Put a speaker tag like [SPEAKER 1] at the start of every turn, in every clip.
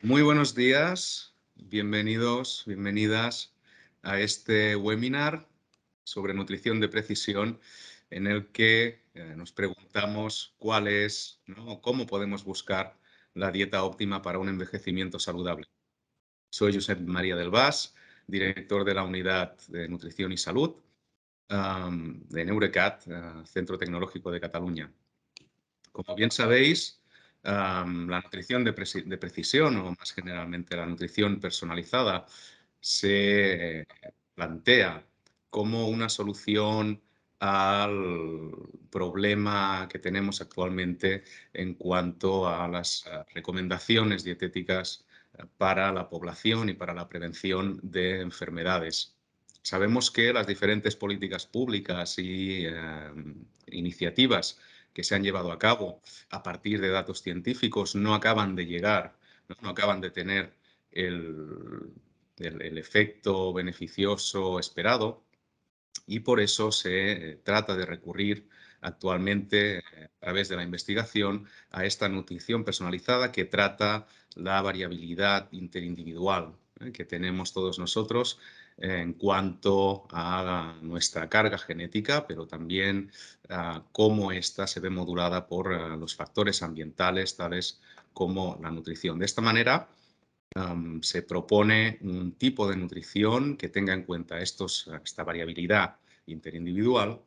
[SPEAKER 1] Muy buenos días, bienvenidos, bienvenidas a este webinar sobre nutrición de precisión en el que nos preguntamos cuál es, ¿no? o cómo podemos buscar la dieta óptima para un envejecimiento saludable. Soy Josep María del Bas, director de la Unidad de Nutrición y Salud de Neurecat, Centro Tecnológico de Cataluña. Como bien sabéis, la nutrición de precisión o más generalmente la nutrición personalizada se plantea como una solución al problema que tenemos actualmente en cuanto a las recomendaciones dietéticas para la población y para la prevención de enfermedades. Sabemos que las diferentes políticas públicas y iniciativas que se han llevado a cabo a partir de datos científicos no acaban de llegar, no acaban de tener el efecto beneficioso esperado y por eso se trata de recurrir actualmente a través de la investigación a esta nutrición personalizada que trata la variabilidad interindividual que tenemos todos nosotros en cuanto a nuestra carga genética, pero también cómo ésta se ve modulada por los factores ambientales tales como la nutrición. De esta manera, se propone un tipo de nutrición que tenga en cuenta esta variabilidad interindividual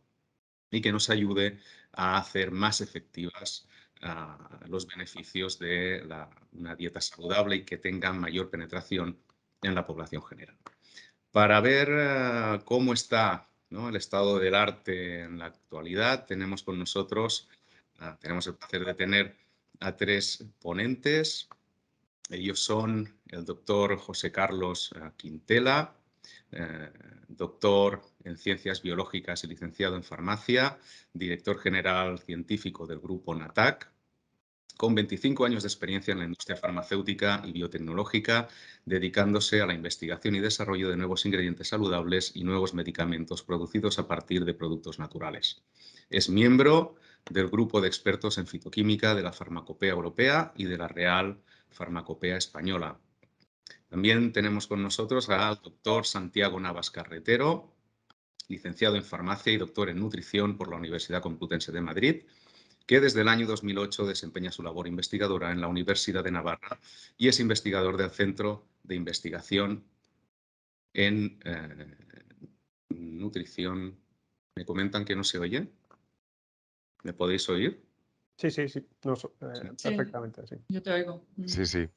[SPEAKER 1] y que nos ayude a hacer más efectivas los beneficios de una dieta saludable y que tenga mayor penetración en la población general. Para ver cómo está, ¿no?, el estado del arte en la actualidad, tenemos con nosotros, tenemos el placer de tener a tres ponentes. Ellos son el doctor José Carlos Quintela, doctor en Ciencias Biológicas y licenciado en Farmacia, director general científico del Grupo NATAC, con 25 años de experiencia en la industria farmacéutica y biotecnológica, dedicándose a la investigación y desarrollo de nuevos ingredientes saludables y nuevos medicamentos producidos a partir de productos naturales. Es miembro del Grupo de Expertos en Fitoquímica de la Farmacopea Europea y de la Real Farmacopea Española. También tenemos con nosotros al doctor Santiago Navas Carretero, licenciado en Farmacia y doctor en Nutrición por la Universidad Complutense de Madrid, que desde el año 2008 desempeña su labor investigadora en la Universidad de Navarra y es investigador del Centro de Investigación en Nutrición. Me comentan que no se oye. ¿Me podéis oír?
[SPEAKER 2] Sí, sí, sí,
[SPEAKER 1] Sí.
[SPEAKER 3] Sí,
[SPEAKER 2] perfectamente, sí.
[SPEAKER 3] yo te oigo.
[SPEAKER 4] Sí, sí.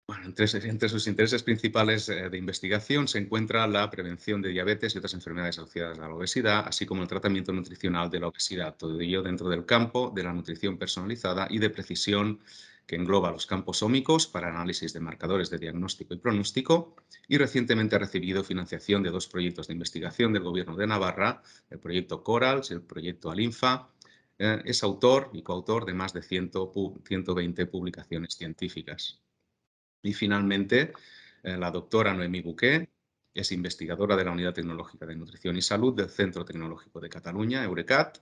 [SPEAKER 1] Bueno, entre sus intereses principales de investigación se encuentra la prevención de diabetes y otras enfermedades asociadas a la obesidad, así como el tratamiento nutricional de la obesidad. Todo ello dentro del campo de la nutrición personalizada y de precisión que engloba los campos ómicos para análisis de marcadores de diagnóstico y pronóstico, y recientemente ha recibido financiación de 2 proyectos de investigación del Gobierno de Navarra, el proyecto Corals y el proyecto Alinfa. Es autor y coautor de más de 120 publicaciones científicas. Y finalmente, la doctora Noemí Buqué es investigadora de la Unidad Tecnológica de Nutrición y Salud del Centro Tecnológico de Cataluña, Eurecat.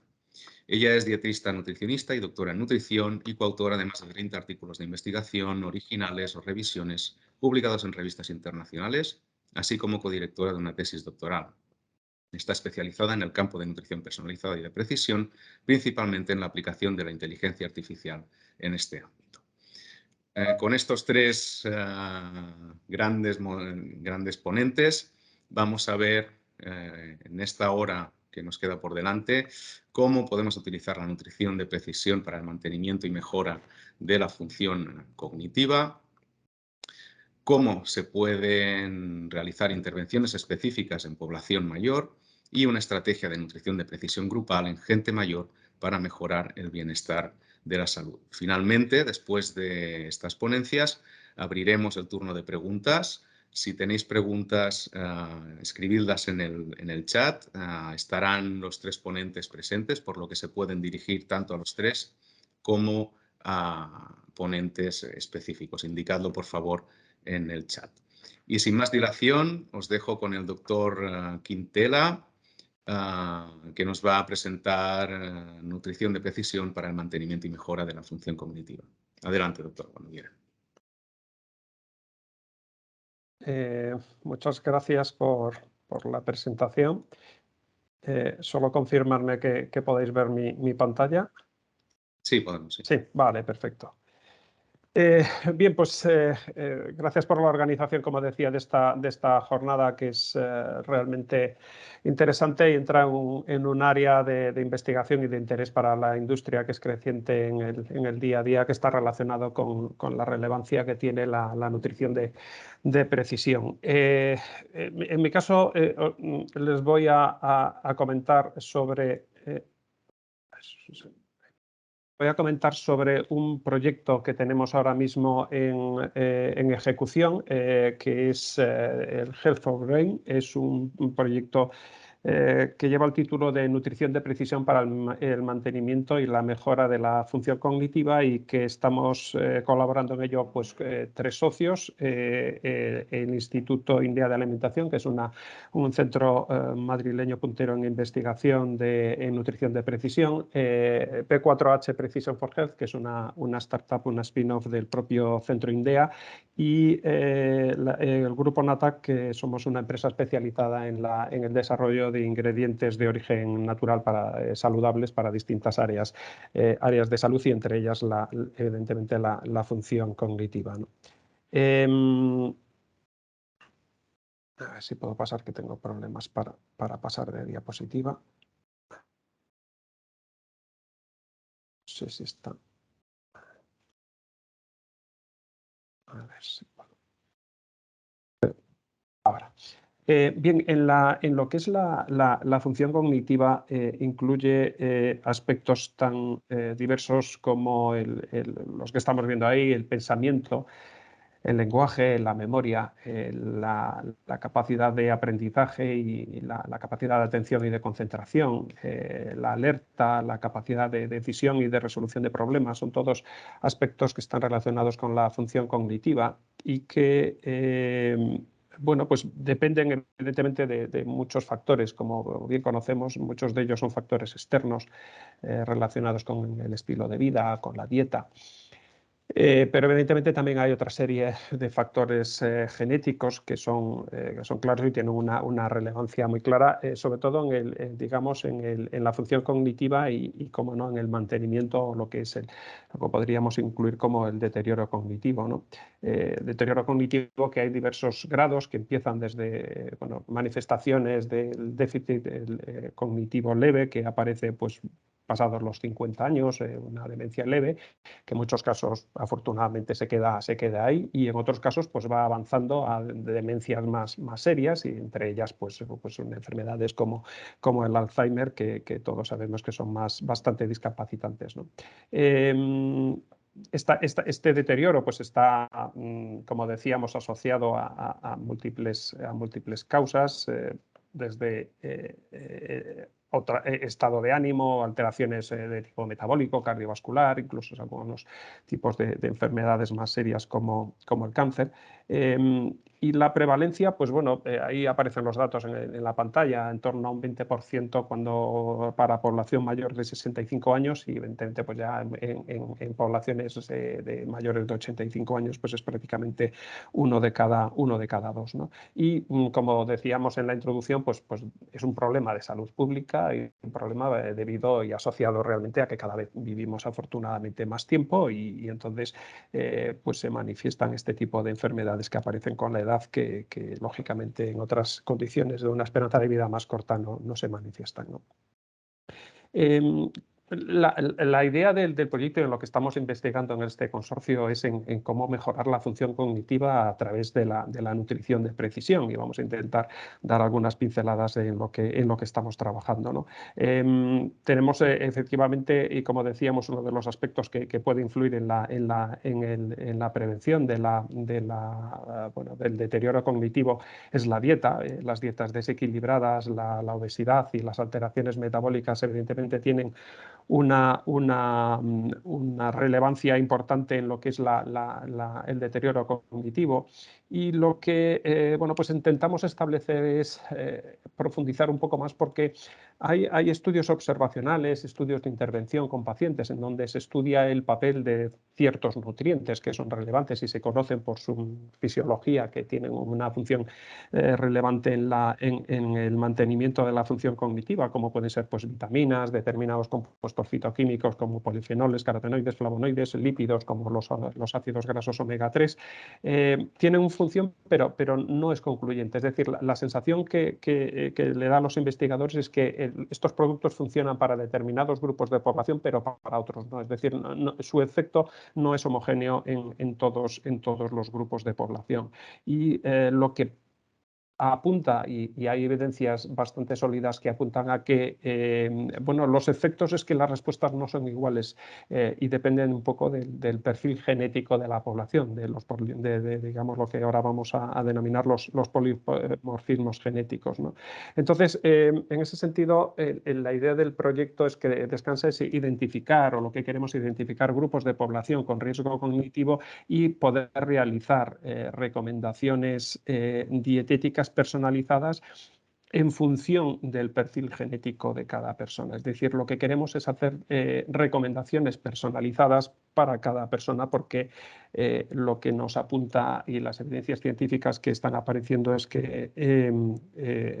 [SPEAKER 1] Ella es dietista nutricionista y doctora en nutrición y coautora de más de 30 artículos de investigación originales o revisiones publicados en revistas internacionales, así como codirectora de una tesis doctoral. Está especializada en el campo de nutrición personalizada y de precisión, principalmente en la aplicación de la inteligencia artificial en este ámbito. Con estos tres grandes ponentes vamos a ver en esta hora que nos queda por delante cómo podemos utilizar la nutrición de precisión para el mantenimiento y mejora de la función cognitiva, cómo se pueden realizar intervenciones específicas en población mayor y una estrategia de nutrición de precisión grupal en gente mayor para mejorar el bienestar de la salud. Finalmente, después de estas ponencias, abriremos el turno de preguntas. Si tenéis preguntas, escribidlas en el chat. Estarán los tres ponentes presentes, por lo que se pueden dirigir tanto a los tres como a ponentes específicos. Indicadlo, por favor, en el chat. Y sin más dilación, os dejo con el doctor Quintela, que nos va a presentar nutrición de precisión para el mantenimiento y mejora de la función cognitiva. Adelante, doctor, cuando quiera.
[SPEAKER 2] Muchas gracias por la presentación. Solo confirmarme que podéis ver mi pantalla.
[SPEAKER 1] Sí, podemos, sí.
[SPEAKER 2] Sí, vale, perfecto. Bien, pues gracias por la organización, como decía, de esta jornada, que es realmente interesante y entra en un área de investigación y de interés para la industria que es creciente en el día a día, que está relacionado con la relevancia que tiene la nutrición de precisión. En mi caso, les voy a comentar sobre... Voy a comentar sobre un proyecto que tenemos ahora mismo en ejecución, que es el Health for Brain. Es un proyecto que lleva el título de Nutrición de Precisión para el mantenimiento y la mejora de la función cognitiva, y que estamos colaborando en ello pues, 3 socios, el Instituto India de Alimentación, que es un centro madrileño puntero en investigación en nutrición de precisión, P4H Precision for Health, que es una startup, una spin-off del propio centro INDEA, y el grupo NATAC, que somos una empresa especializada en el desarrollo de ingredientes de origen natural saludables para distintas áreas de salud, y entre ellas, evidentemente, la función cognitiva, ¿no? A ver si puedo pasar, que tengo problemas para pasar de diapositiva. No sé si está. A ver si puedo. Ahora. Bien, en lo que es la función cognitiva, incluye aspectos tan diversos como los que estamos viendo ahí: el pensamiento, el lenguaje, la memoria, la capacidad de aprendizaje y la capacidad de atención y de concentración, la alerta, la capacidad de decisión y de resolución de problemas. Son todos aspectos que están relacionados con la función cognitiva y que bueno, pues dependen evidentemente de muchos factores. Como bien conocemos, muchos de ellos son factores externos relacionados con el estilo de vida, con la dieta. Pero evidentemente también hay otra serie de factores genéticos que son claros y tienen una relevancia muy clara, sobre todo digamos, en la función cognitiva y, como no, en el mantenimiento, o lo que podríamos incluir como el deterioro cognitivo, ¿no? Deterioro cognitivo, que hay diversos grados, que empiezan desde manifestaciones del déficit cognitivo leve, que aparece pues pasados los 50 años, una demencia leve, que en muchos casos afortunadamente se queda ahí, y en otros casos pues va avanzando a demencias más serias, y entre ellas pues son enfermedades como el Alzheimer, que todos sabemos que son bastante discapacitantes, ¿no? Este deterioro pues está, como decíamos, asociado a múltiples causas, desde estado de ánimo, alteraciones de tipo metabólico, cardiovascular, incluso algunos tipos de enfermedades más serias como el cáncer. Y la prevalencia, pues bueno, ahí aparecen los datos en la pantalla: en torno a un 20% para población mayor de 65 años, y evidentemente pues ya en poblaciones de mayores de 85 años pues es prácticamente uno de cada 2, ¿no? Y como decíamos en la introducción, pues es un problema de salud pública, y un problema debido y asociado realmente a que cada vez vivimos afortunadamente más tiempo, y entonces pues se manifiestan este tipo de enfermedades que aparecen con la edad, que lógicamente en otras condiciones de una esperanza de vida más corta no se manifiestan, ¿no? La idea del proyecto, y en lo que estamos investigando en este consorcio, es en cómo mejorar la función cognitiva a través de la nutrición de precisión, y vamos a intentar dar algunas pinceladas en lo que estamos trabajando, ¿no? Tenemos efectivamente, y como decíamos, uno de los aspectos que puede influir en la prevención del deterioro cognitivo es la dieta. Las dietas desequilibradas, la obesidad y las alteraciones metabólicas evidentemente tienen una relevancia importante en lo que es el deterioro cognitivo. Y lo que bueno, pues intentamos establecer es profundizar un poco más, porque hay estudios observacionales, estudios de intervención con pacientes en donde se estudia el papel de ciertos nutrientes que son relevantes y se conocen por su fisiología, que tienen una función relevante en el mantenimiento de la función cognitiva, como pueden ser pues, vitaminas, determinados compuestos fitoquímicos como polifenoles, carotenoides, flavonoides, lípidos como los ácidos grasos omega 3. Tienen una función, pero no es concluyente. Es decir, la sensación que le da a los investigadores es que estos productos funcionan para determinados grupos de población, pero para otros no. Es decir, su efecto no es homogéneo en todos los grupos de población. Y lo que apunta, y hay evidencias bastante sólidas que apuntan a que bueno, los efectos es que las respuestas no son iguales y dependen un poco del perfil genético de la población, digamos lo que ahora vamos a denominar los polimorfismos genéticos, ¿no? Entonces, en ese sentido, la idea del proyecto es que descansa es identificar, o lo que queremos identificar, grupos de población con riesgo cognitivo y poder realizar recomendaciones dietéticas personalizadas en función del perfil genético de cada persona. Es decir, lo que queremos es hacer recomendaciones personalizadas para cada persona, porque lo que nos apunta y las evidencias científicas que están apareciendo es que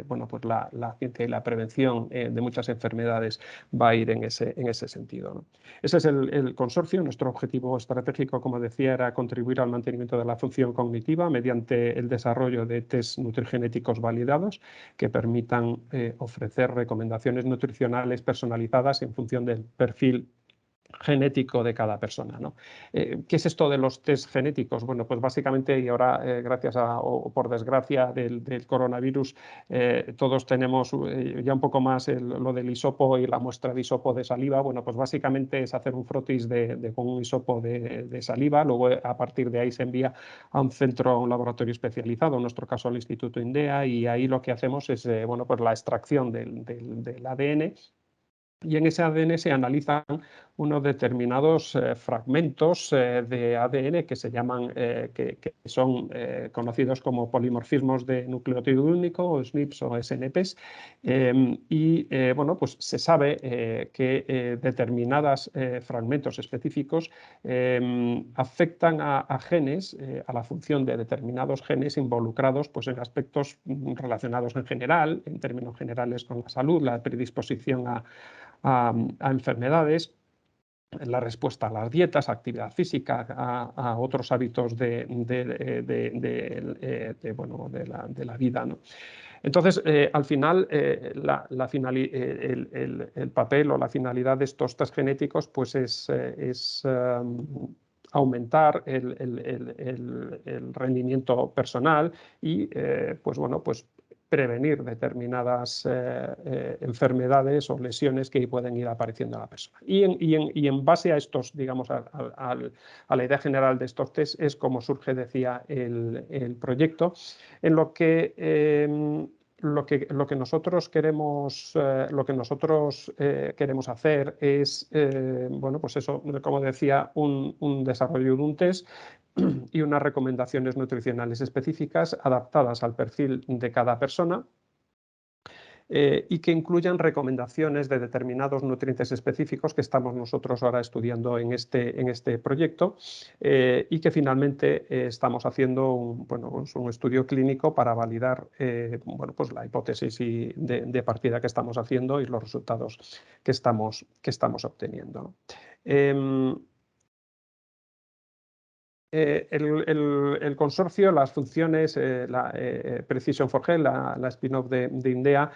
[SPEAKER 2] bueno, pues la ciencia y la prevención de muchas enfermedades va a ir en ese sentido, ¿no? Ese es el consorcio. Nuestro objetivo estratégico, como decía, era contribuir al mantenimiento de la función cognitiva mediante el desarrollo de test nutrigenéticos validados que permitan ofrecer recomendaciones nutricionales personalizadas en función del perfil genético de cada persona, ¿no? ¿Qué es esto de los test genéticos? Bueno, pues básicamente, y ahora gracias o por desgracia del coronavirus, todos tenemos ya un poco más lo del hisopo y la muestra de hisopo de saliva. Bueno, pues básicamente es hacer un frotis con un hisopo de saliva, luego a partir de ahí se envía a un centro, a un laboratorio especializado, en nuestro caso al Instituto INDEA, y ahí lo que hacemos es bueno, pues la extracción del ADN. Y en ese ADN se analizan unos determinados fragmentos de ADN que se llaman, que son conocidos como polimorfismos de nucleótido único, o SNPs o SNPs. Bueno, pues se sabe que determinados fragmentos específicos afectan a genes, a la función de determinados genes involucrados pues, en aspectos relacionados en general, en términos generales con la salud, la predisposición a enfermedades, la respuesta a las dietas, a actividad física, a otros hábitos de la vida, ¿no? Entonces, al final, el papel o la finalidad de estos test genéticos pues es aumentar el rendimiento personal y pues bueno, pues prevenir determinadas enfermedades o lesiones que pueden ir apareciendo en la persona. Y en base a estos, digamos, a la idea general de estos test es como surge, decía, el proyecto, en lo que nosotros queremos hacer es, bueno, pues eso, como decía, un desarrollo de un test y unas recomendaciones nutricionales específicas adaptadas al perfil de cada persona, y que incluyan recomendaciones de determinados nutrientes específicos que estamos nosotros ahora estudiando en este proyecto, y que finalmente estamos haciendo un estudio clínico para validar bueno, pues la hipótesis de partida que estamos haciendo y los resultados que estamos obteniendo, ¿no? El consorcio, las funciones, Precision for Health, la spin-off de INDEA,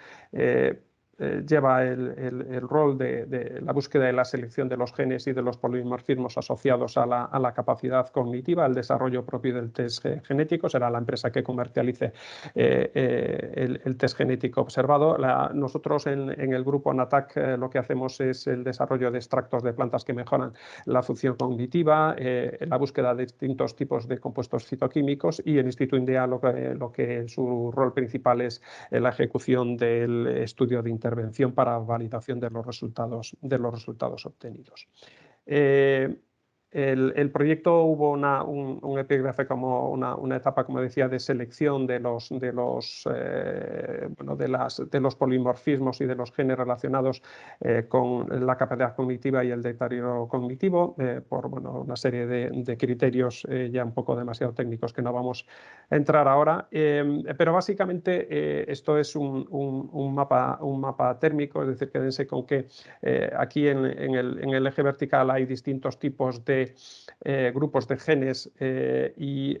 [SPEAKER 2] lleva el rol de la búsqueda y la selección de los genes y de los polimorfismos asociados a la capacidad cognitiva, al desarrollo propio del test genético. Será la empresa que comercialice el test genético observado. Nosotros en el grupo NATAC lo que hacemos es el desarrollo de extractos de plantas que mejoran la función cognitiva, la búsqueda de distintos tipos de compuestos fitoquímicos, y el Instituto INDEA lo que su rol principal es la ejecución del estudio de intervención intervención para validación de los resultados obtenidos. El proyecto hubo un epígrafe, como una etapa, como decía, de selección de los polimorfismos y de los genes relacionados con la capacidad cognitiva y el deterioro cognitivo, por una serie de criterios ya un poco demasiado técnicos que no vamos a entrar ahora. Pero básicamente esto es un mapa térmico, es decir, quédense con que aquí en el eje vertical hay distintos tipos de grupos de genes y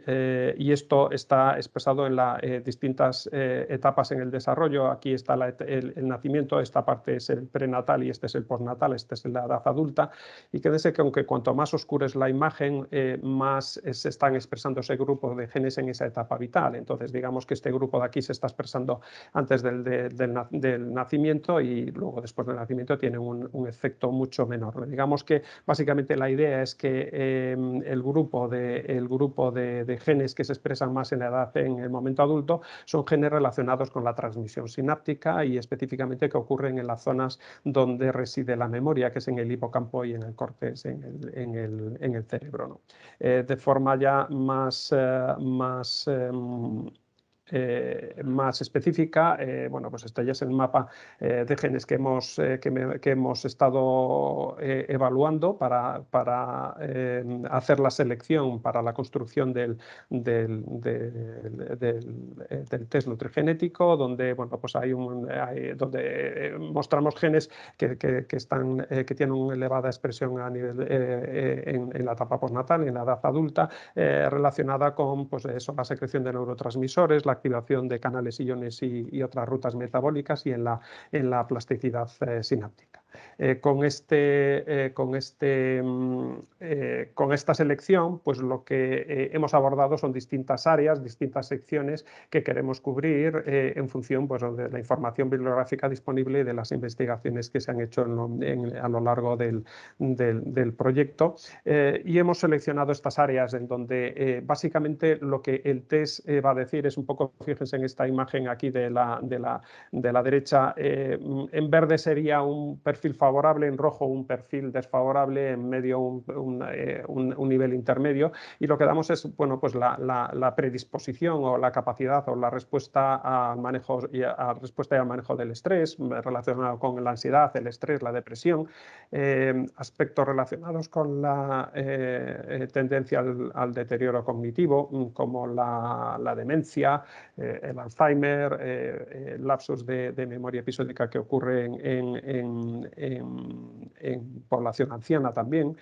[SPEAKER 2] esto está expresado en las distintas etapas en el desarrollo. Aquí está el nacimiento, esta parte es el prenatal y este es el postnatal, este es la edad adulta. Y quédense que aunque cuanto más oscura es la imagen, más se están expresando ese grupo de genes en esa etapa vital. Entonces, digamos que este grupo de aquí se está expresando antes del nacimiento y luego después del nacimiento tiene un efecto mucho menor. Digamos que básicamente la idea es que el grupo de genes que se expresan más en la edad, en el momento adulto, son genes relacionados con la transmisión sináptica y específicamente que ocurren en las zonas donde reside la memoria, que es en el hipocampo y en el córtex, en el cerebro, ¿no? De forma ya más específica, bueno, pues este ya es el mapa de genes que hemos estado evaluando para hacer la selección para la construcción del test nutrigenético, donde, bueno, pues donde mostramos genes que tienen una elevada expresión a nivel en la etapa postnatal, en la edad adulta, relacionada con, pues eso, la secreción de neurotransmisores, la activación de canales iones y otras rutas metabólicas y en la plasticidad sináptica. Con esta selección, pues lo que hemos abordado son distintas áreas, distintas secciones que queremos cubrir en función, pues, de la información bibliográfica disponible y de las investigaciones que se han hecho a lo largo del proyecto. Y hemos seleccionado estas áreas en donde básicamente lo que el test va a decir es un poco, fíjense en esta imagen aquí de la derecha, en verde sería un perfil favorable, en rojo un perfil desfavorable, en medio un nivel intermedio, y lo que damos es, bueno, pues la predisposición o la capacidad o la respuesta al manejo y al manejo del estrés relacionado con la ansiedad, el estrés, la depresión, aspectos relacionados con la tendencia al deterioro cognitivo, como la demencia, el Alzheimer, lapsos de memoria episódica que ocurren en población anciana también,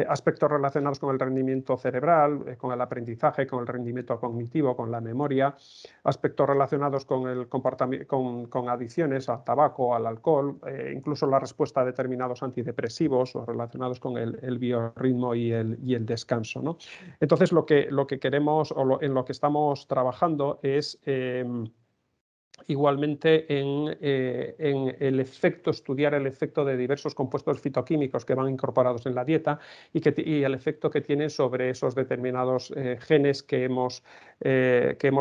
[SPEAKER 2] aspectos relacionados con el rendimiento cerebral, con el aprendizaje, con el rendimiento cognitivo, con la memoria, aspectos relacionados con el comportamiento, con adicciones al tabaco, al alcohol, incluso la respuesta a determinados antidepresivos o relacionados con el biorritmo y el descanso, ¿no? Entonces, lo que queremos o en lo que estamos trabajando es igualmente en estudiar el efecto de diversos compuestos fitoquímicos que van incorporados en la dieta y el efecto que tienen sobre esos determinados genes que hemos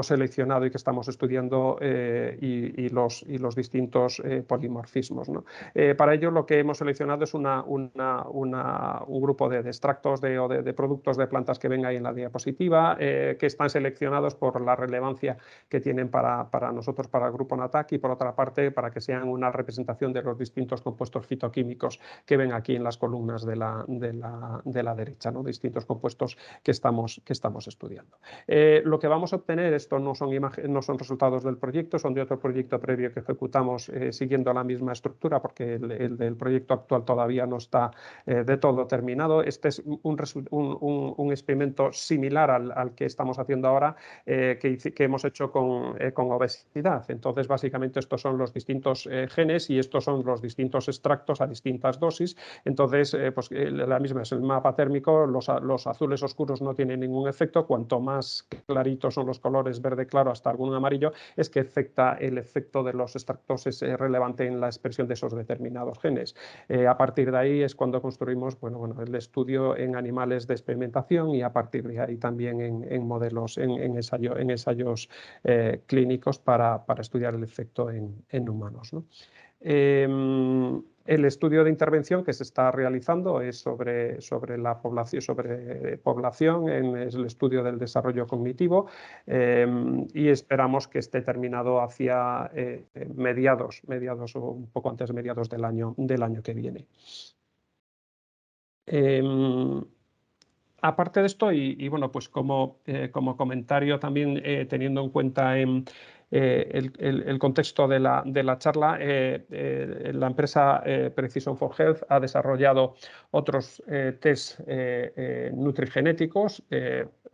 [SPEAKER 2] seleccionado y que estamos estudiando y los distintos polimorfismos, ¿no? Para ello lo que hemos seleccionado es un grupo de extractos o de productos de plantas que ven ahí en la diapositiva, que están seleccionados por la relevancia que tienen para nosotros, para el grupo NATAC, y por otra parte para que sean una representación de los distintos compuestos fitoquímicos que ven aquí en las columnas de la derecha, ¿no? Distintos compuestos que estamos estudiando. Lo que vamos a obtener, esto no son resultados del proyecto, son de otro proyecto previo que ejecutamos siguiendo la misma estructura, porque el del proyecto actual todavía no está de todo terminado. Este es un experimento similar al que estamos haciendo ahora, que hemos hecho con obesidad. Entonces, básicamente estos son los distintos genes y estos son los distintos extractos a distintas dosis. Entonces, pues la misma es el mapa térmico, los azules oscuros no tienen ningún efecto, cuanto más claritos son los colores verde claro hasta algún amarillo, es que el efecto de los extractos es relevante en la expresión de esos determinados genes. A partir de ahí es cuando construimos el estudio en animales de experimentación y a partir de ahí también en modelos, en ensayos clínicos para estudiar el efecto en humanos, ¿no? El estudio de intervención que se está realizando es sobre la población, es el estudio del desarrollo cognitivo, y esperamos que esté terminado hacia mediados o un poco antes de mediados del año que viene. Aparte de esto, y bueno, pues como comentario también, teniendo en cuenta el contexto de la charla, la empresa Precision for Health ha desarrollado otros test nutrigenéticos.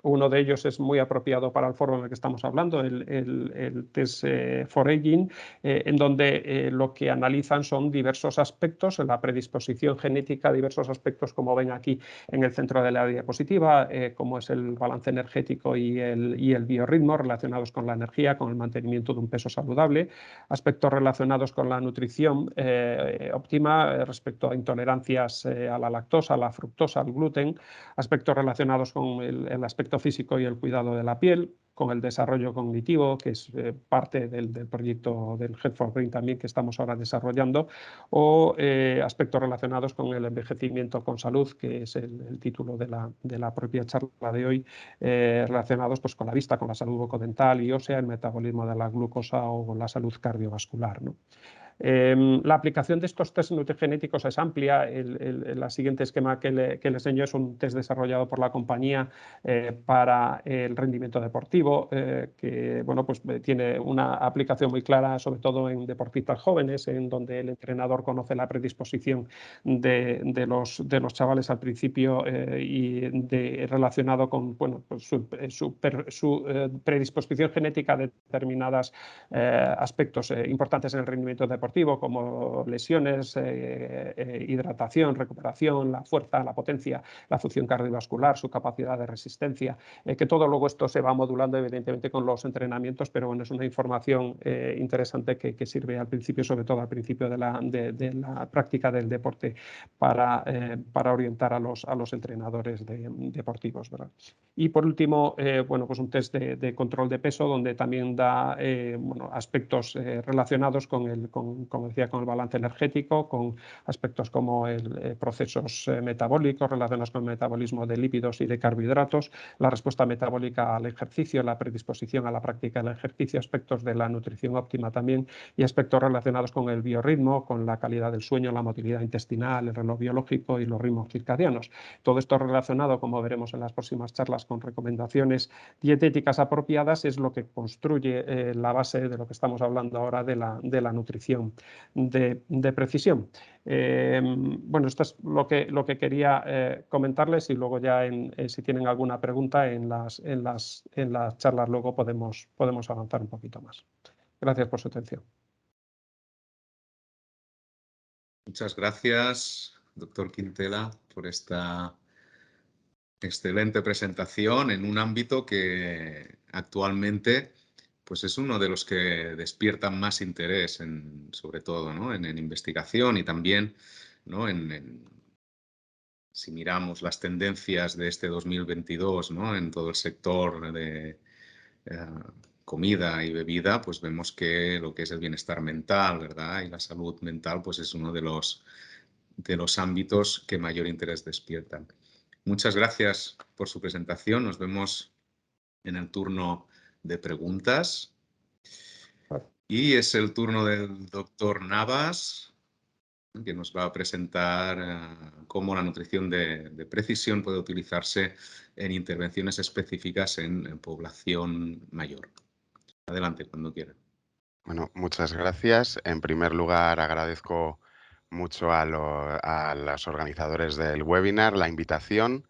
[SPEAKER 2] Uno de ellos es muy apropiado para el foro en el que estamos hablando, el test for Aging, en donde lo que analizan son diversos aspectos, la predisposición genética, diversos aspectos, como ven aquí en el centro de la diapositiva, como es el balance energético y el biorritmo relacionados con la energía, con el mantenimiento de un peso saludable, aspectos relacionados con la nutrición óptima respecto a intolerancias a la lactosa, a la fructosa, al gluten, aspectos relacionados con el aspecto físico y el cuidado de la piel, con el desarrollo cognitivo, que es parte del proyecto del Health for Brain también que estamos ahora desarrollando, o aspectos relacionados con el envejecimiento con salud, que es el título de la propia charla de hoy, relacionados pues, con la vista, con la salud bucodental y ósea, el metabolismo de la glucosa o con la salud cardiovascular, ¿no? La aplicación de estos test nutrigenéticos es amplia. El siguiente esquema que le enseño es un test desarrollado por la compañía para el rendimiento deportivo, que bueno, pues, tiene una aplicación muy clara, sobre todo en deportistas jóvenes, en donde el entrenador conoce la predisposición de los chavales al principio relacionado con bueno, pues su predisposición genética a determinados aspectos importantes en el rendimiento deportivo, como lesiones, hidratación, recuperación, la fuerza, la potencia, la función cardiovascular, su capacidad de resistencia, que todo luego esto se va modulando evidentemente con los entrenamientos, pero bueno, es una información interesante que sirve al principio, sobre todo al principio de la práctica del deporte para orientar a los entrenadores deportivos, ¿verdad? Y por último, bueno, pues un test de control de peso, donde también da bueno, aspectos relacionados como decía, con el balance energético, con aspectos como procesos metabólicos relacionados con el metabolismo de lípidos y de carbohidratos, la respuesta metabólica al ejercicio, la predisposición a la práctica del ejercicio, aspectos de la nutrición óptima también y aspectos relacionados con el biorritmo, con la calidad del sueño, la motilidad intestinal, el reloj biológico y los ritmos circadianos. Todo esto relacionado, como veremos en las próximas charlas, con recomendaciones dietéticas apropiadas, es lo que construye la base de lo que estamos hablando ahora de la nutrición de precisión. Bueno, esto es lo que quería comentarles, y luego ya si tienen alguna pregunta en las charlas luego podemos avanzar un poquito más. Gracias por su atención.
[SPEAKER 1] Muchas gracias, doctor Quintela, por esta excelente presentación en un ámbito que actualmente pues es uno de los que despiertan más interés, sobre todo, ¿no? en investigación y también, ¿no? si miramos las tendencias de este 2022, ¿no? en todo el sector de comida y bebida, pues vemos que lo que es el bienestar mental, ¿verdad? Y la salud mental, pues es uno de los ámbitos que mayor interés despiertan. Muchas gracias por su presentación. Nos vemos en el turno de preguntas. Y es el turno del doctor Navas, que nos va a presentar cómo la nutrición de precisión puede utilizarse en intervenciones específicas en población mayor. Adelante, cuando quiera.
[SPEAKER 3] Bueno, muchas gracias. En primer lugar, agradezco mucho a los organizadores del webinar la invitación.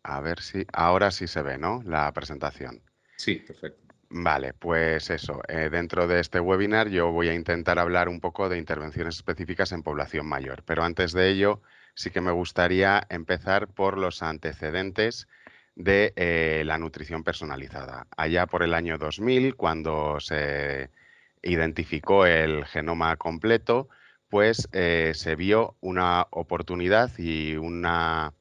[SPEAKER 3] A ver si ahora sí se ve, ¿no? La presentación.
[SPEAKER 1] Sí, perfecto.
[SPEAKER 3] Vale, pues eso. Dentro de este webinar yo voy a intentar hablar un poco de intervenciones específicas en población mayor. Pero antes de ello, sí que me gustaría empezar por los antecedentes de la nutrición personalizada. Allá por el año 2000, cuando se identificó el genoma completo, pues se vio una oportunidad y una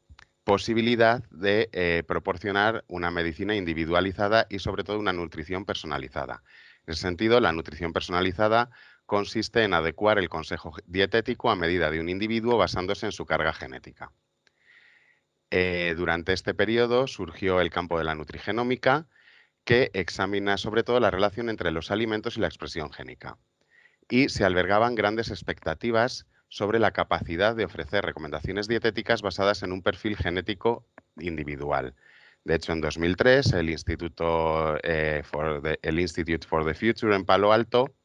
[SPEAKER 3] posibilidad de proporcionar una medicina individualizada y sobre todo una nutrición personalizada. En ese sentido, la nutrición personalizada consiste en adecuar el consejo dietético a medida de un individuo basándose en su carga genética. Durante este periodo surgió el campo de la nutrigenómica, que examina sobre todo la relación entre los alimentos y la expresión génica. Y se albergaban grandes expectativas sobre la capacidad de ofrecer recomendaciones dietéticas basadas en un perfil genético individual. De hecho, en 2003, el Institute for the Future en Palo Alto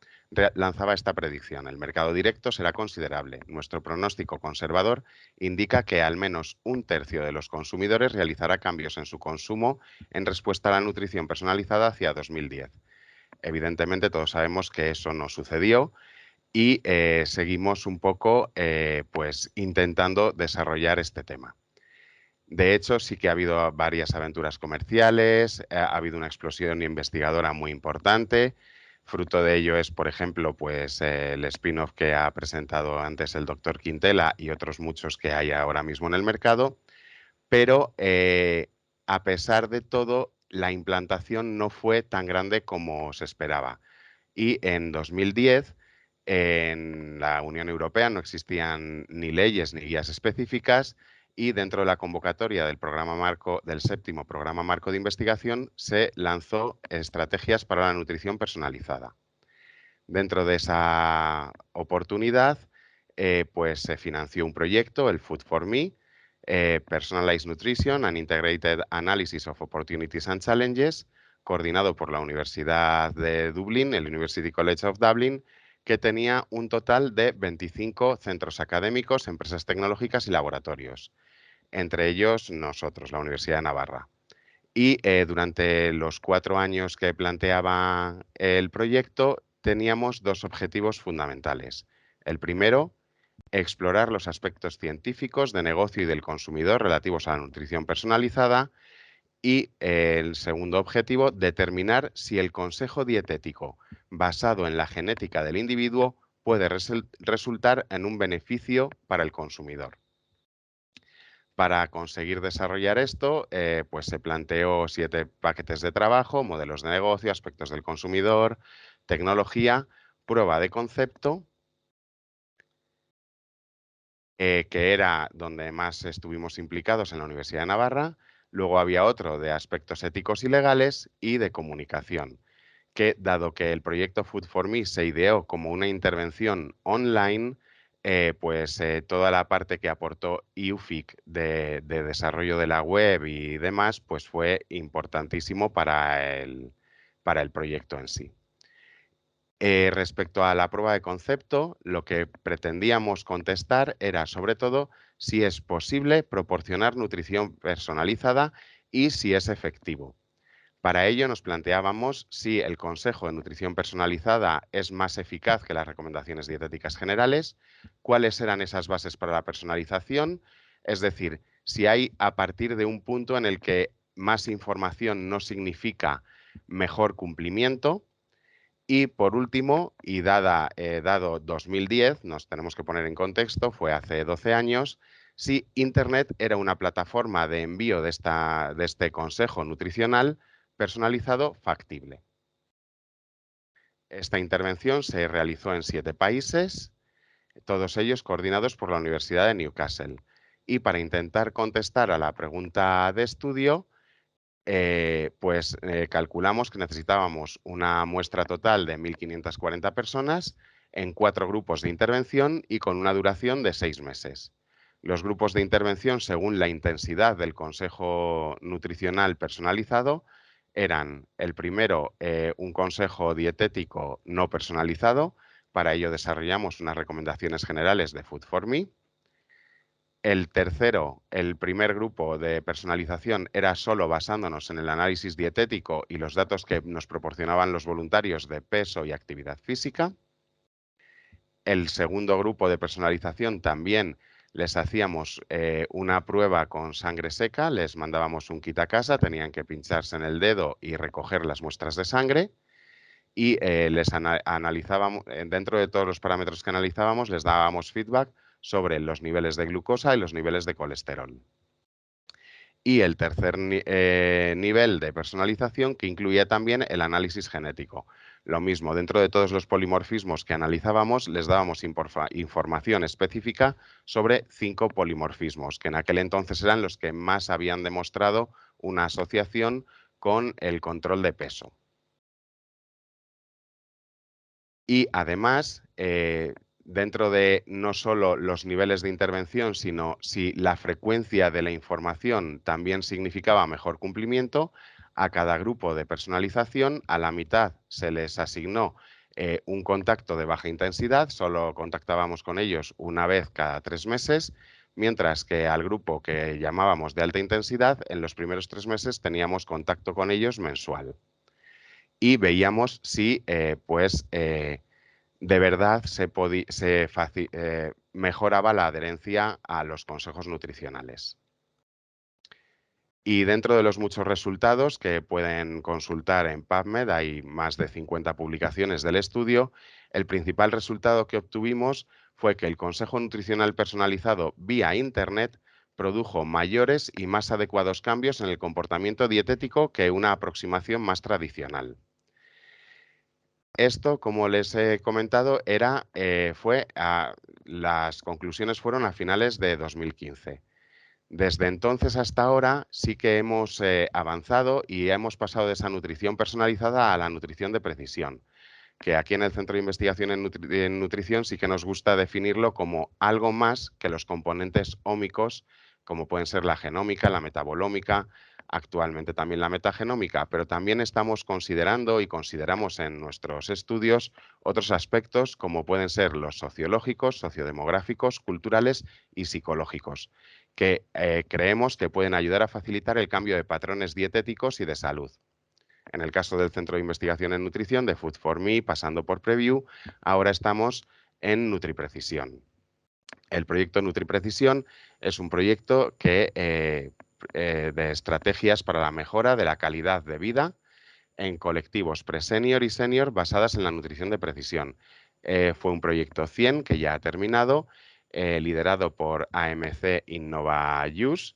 [SPEAKER 3] lanzaba esta predicción: el mercado directo será considerable. Nuestro pronóstico conservador indica que al menos un tercio de los consumidores realizará cambios en su consumo en respuesta a la nutrición personalizada hacia 2010. Evidentemente, todos sabemos que eso no sucedió y seguimos un poco pues intentando desarrollar este tema. De hecho, sí que ha habido varias aventuras comerciales, ha habido una explosión investigadora muy importante. Fruto de ello es, por ejemplo, pues, el spin-off que ha presentado antes el doctor Quintela y otros muchos que hay ahora mismo en el mercado. Pero, a pesar de todo, la implantación no fue tan grande como se esperaba. Y en 2010, en la Unión Europea no existían ni leyes ni guías específicas, y dentro de la convocatoria del programa marco, del 7º Programa Marco de Investigación, se lanzó estrategias para la nutrición personalizada. Dentro de esa oportunidad, pues se financió un proyecto, el Food for Me, Personalized Nutrition and Integrated Analysis of Opportunities and Challenges, coordinado por la Universidad de Dublín, el University College of Dublin, que tenía un total de 25 centros académicos, empresas tecnológicas y laboratorios, entre ellos nosotros, la Universidad de Navarra. Y durante los 4 años que planteaba el proyecto, teníamos 2 objetivos fundamentales. El primero, explorar los aspectos científicos de negocio y del consumidor relativos a la nutrición personalizada. Y el segundo objetivo, determinar si el consejo dietético basado en la genética del individuo puede resultar en un beneficio para el consumidor. Para conseguir desarrollar esto, pues se planteó 7 paquetes de trabajo: modelos de negocio, aspectos del consumidor, tecnología, prueba de concepto, que era donde más estuvimos implicados en la Universidad de Navarra. Luego había otro de aspectos éticos y legales y de comunicación, que dado que el proyecto Food for Me se ideó como una intervención online, pues toda la parte que aportó IUFIC de desarrollo de la web y demás, pues fue importantísimo para el proyecto en sí. Respecto a la prueba de concepto, lo que pretendíamos contestar era, sobre todo, si es posible proporcionar nutrición personalizada y si es efectivo. Para ello nos planteábamos si el consejo de nutrición personalizada es más eficaz que las recomendaciones dietéticas generales, cuáles eran esas bases para la personalización, es decir, si hay a partir de un punto en el que más información no significa mejor cumplimiento. Y por último, y dado 2010, nos tenemos que poner en contexto, fue hace 12 años, si Internet era una plataforma de envío de este consejo nutricional personalizado factible. Esta intervención se realizó en 7 países, todos ellos coordinados por la Universidad de Newcastle. Y para intentar contestar a la pregunta de estudio, calculamos que necesitábamos una muestra total de 1.540 personas en 4 grupos de intervención y con una duración de 6 meses. Los grupos de intervención, según la intensidad del consejo nutricional personalizado, eran: el primero, un consejo dietético no personalizado. Para ello desarrollamos unas recomendaciones generales de Food for Me. El tercero, el primer grupo de personalización, era solo basándonos en el análisis dietético y los datos que nos proporcionaban los voluntarios de peso y actividad física. El segundo grupo de personalización también les hacíamos una prueba con sangre seca, les mandábamos un kit a casa, tenían que pincharse en el dedo y recoger las muestras de sangre. Y les analizábamos, dentro de todos los parámetros que analizábamos, les dábamos feedback sobre los niveles de glucosa y los niveles de colesterol. Y el tercer nivel de personalización, que incluía también el análisis genético. Lo mismo, dentro de todos los polimorfismos que analizábamos, les dábamos información específica sobre 5 polimorfismos, que en aquel entonces eran los que más habían demostrado una asociación con el control de peso. Y además, dentro de no solo los niveles de intervención, sino si la frecuencia de la información también significaba mejor cumplimiento, a cada grupo de personalización, a la mitad se les asignó un contacto de baja intensidad, solo contactábamos con ellos una vez cada 3 meses, mientras que al grupo que llamábamos de alta intensidad, en los primeros 3 meses teníamos contacto con ellos mensual. Y veíamos si de verdad mejoraba la adherencia a los consejos nutricionales. Y dentro de los muchos resultados que pueden consultar en PubMed, hay más de 50 publicaciones del estudio, el principal resultado que obtuvimos fue que el consejo nutricional personalizado vía Internet produjo mayores y más adecuados cambios en el comportamiento dietético que una aproximación más tradicional. Esto, como les he comentado, las conclusiones fueron a finales de 2015. Desde entonces hasta ahora sí que hemos avanzado y hemos pasado de esa nutrición personalizada a la nutrición de precisión, que aquí en el Centro de Investigación en Nutrición sí que nos gusta definirlo como algo más que los componentes ómicos, como pueden ser la genómica, la metabolómica, actualmente también la metagenómica, pero también estamos considerando y consideramos en nuestros estudios otros aspectos como pueden ser los sociológicos, sociodemográficos, culturales y psicológicos, que creemos que pueden ayudar a facilitar el cambio de patrones dietéticos y de salud. En el caso del Centro de Investigación en Nutrición, de Food4Me, pasando por Preview, ahora estamos en NutriPrecisión. El proyecto NutriPrecisión es un proyecto de estrategias para la mejora de la calidad de vida en colectivos pre-senior y senior basadas en la nutrición de precisión. Fue un proyecto 100 que ya ha terminado, liderado por AMC InnovaUse.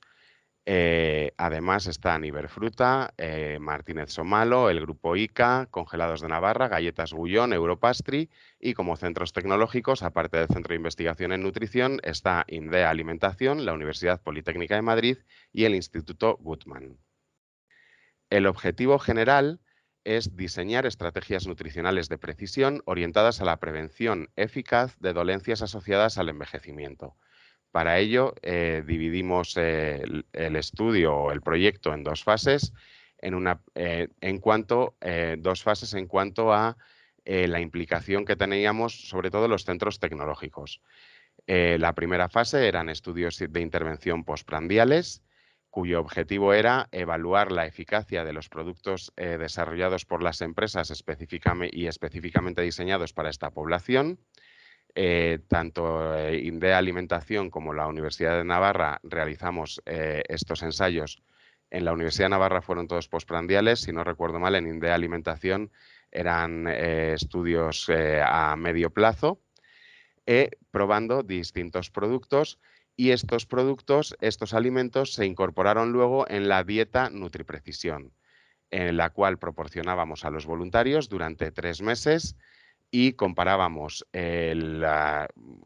[SPEAKER 3] Además están Iberfruta, Martínez Somalo, el Grupo ICA, Congelados de Navarra, Galletas Gullón, Europastry y como centros tecnológicos, aparte del Centro de Investigación en Nutrición, está INDEA Alimentación, la Universidad Politécnica de Madrid y el Instituto Guttmann. El objetivo general es diseñar estrategias nutricionales de precisión orientadas a la prevención eficaz de dolencias asociadas al envejecimiento. Para ello, dividimos el estudio o el proyecto en dos fases, dos fases en cuanto a la implicación que teníamos, sobre todo los centros tecnológicos. La primera fase eran estudios de intervención postprandiales, cuyo objetivo era evaluar la eficacia de los productos desarrollados por las empresas específicamente diseñados para esta población. Tanto INDEA Alimentación como la Universidad de Navarra realizamos estos ensayos. En la Universidad de Navarra fueron todos postprandiales, si no recuerdo mal, en INDEA Alimentación eran estudios a medio plazo, probando distintos productos y estos alimentos se incorporaron luego en la dieta NutriPrecisión, en la cual proporcionábamos a los voluntarios durante 3 meses y comparábamos,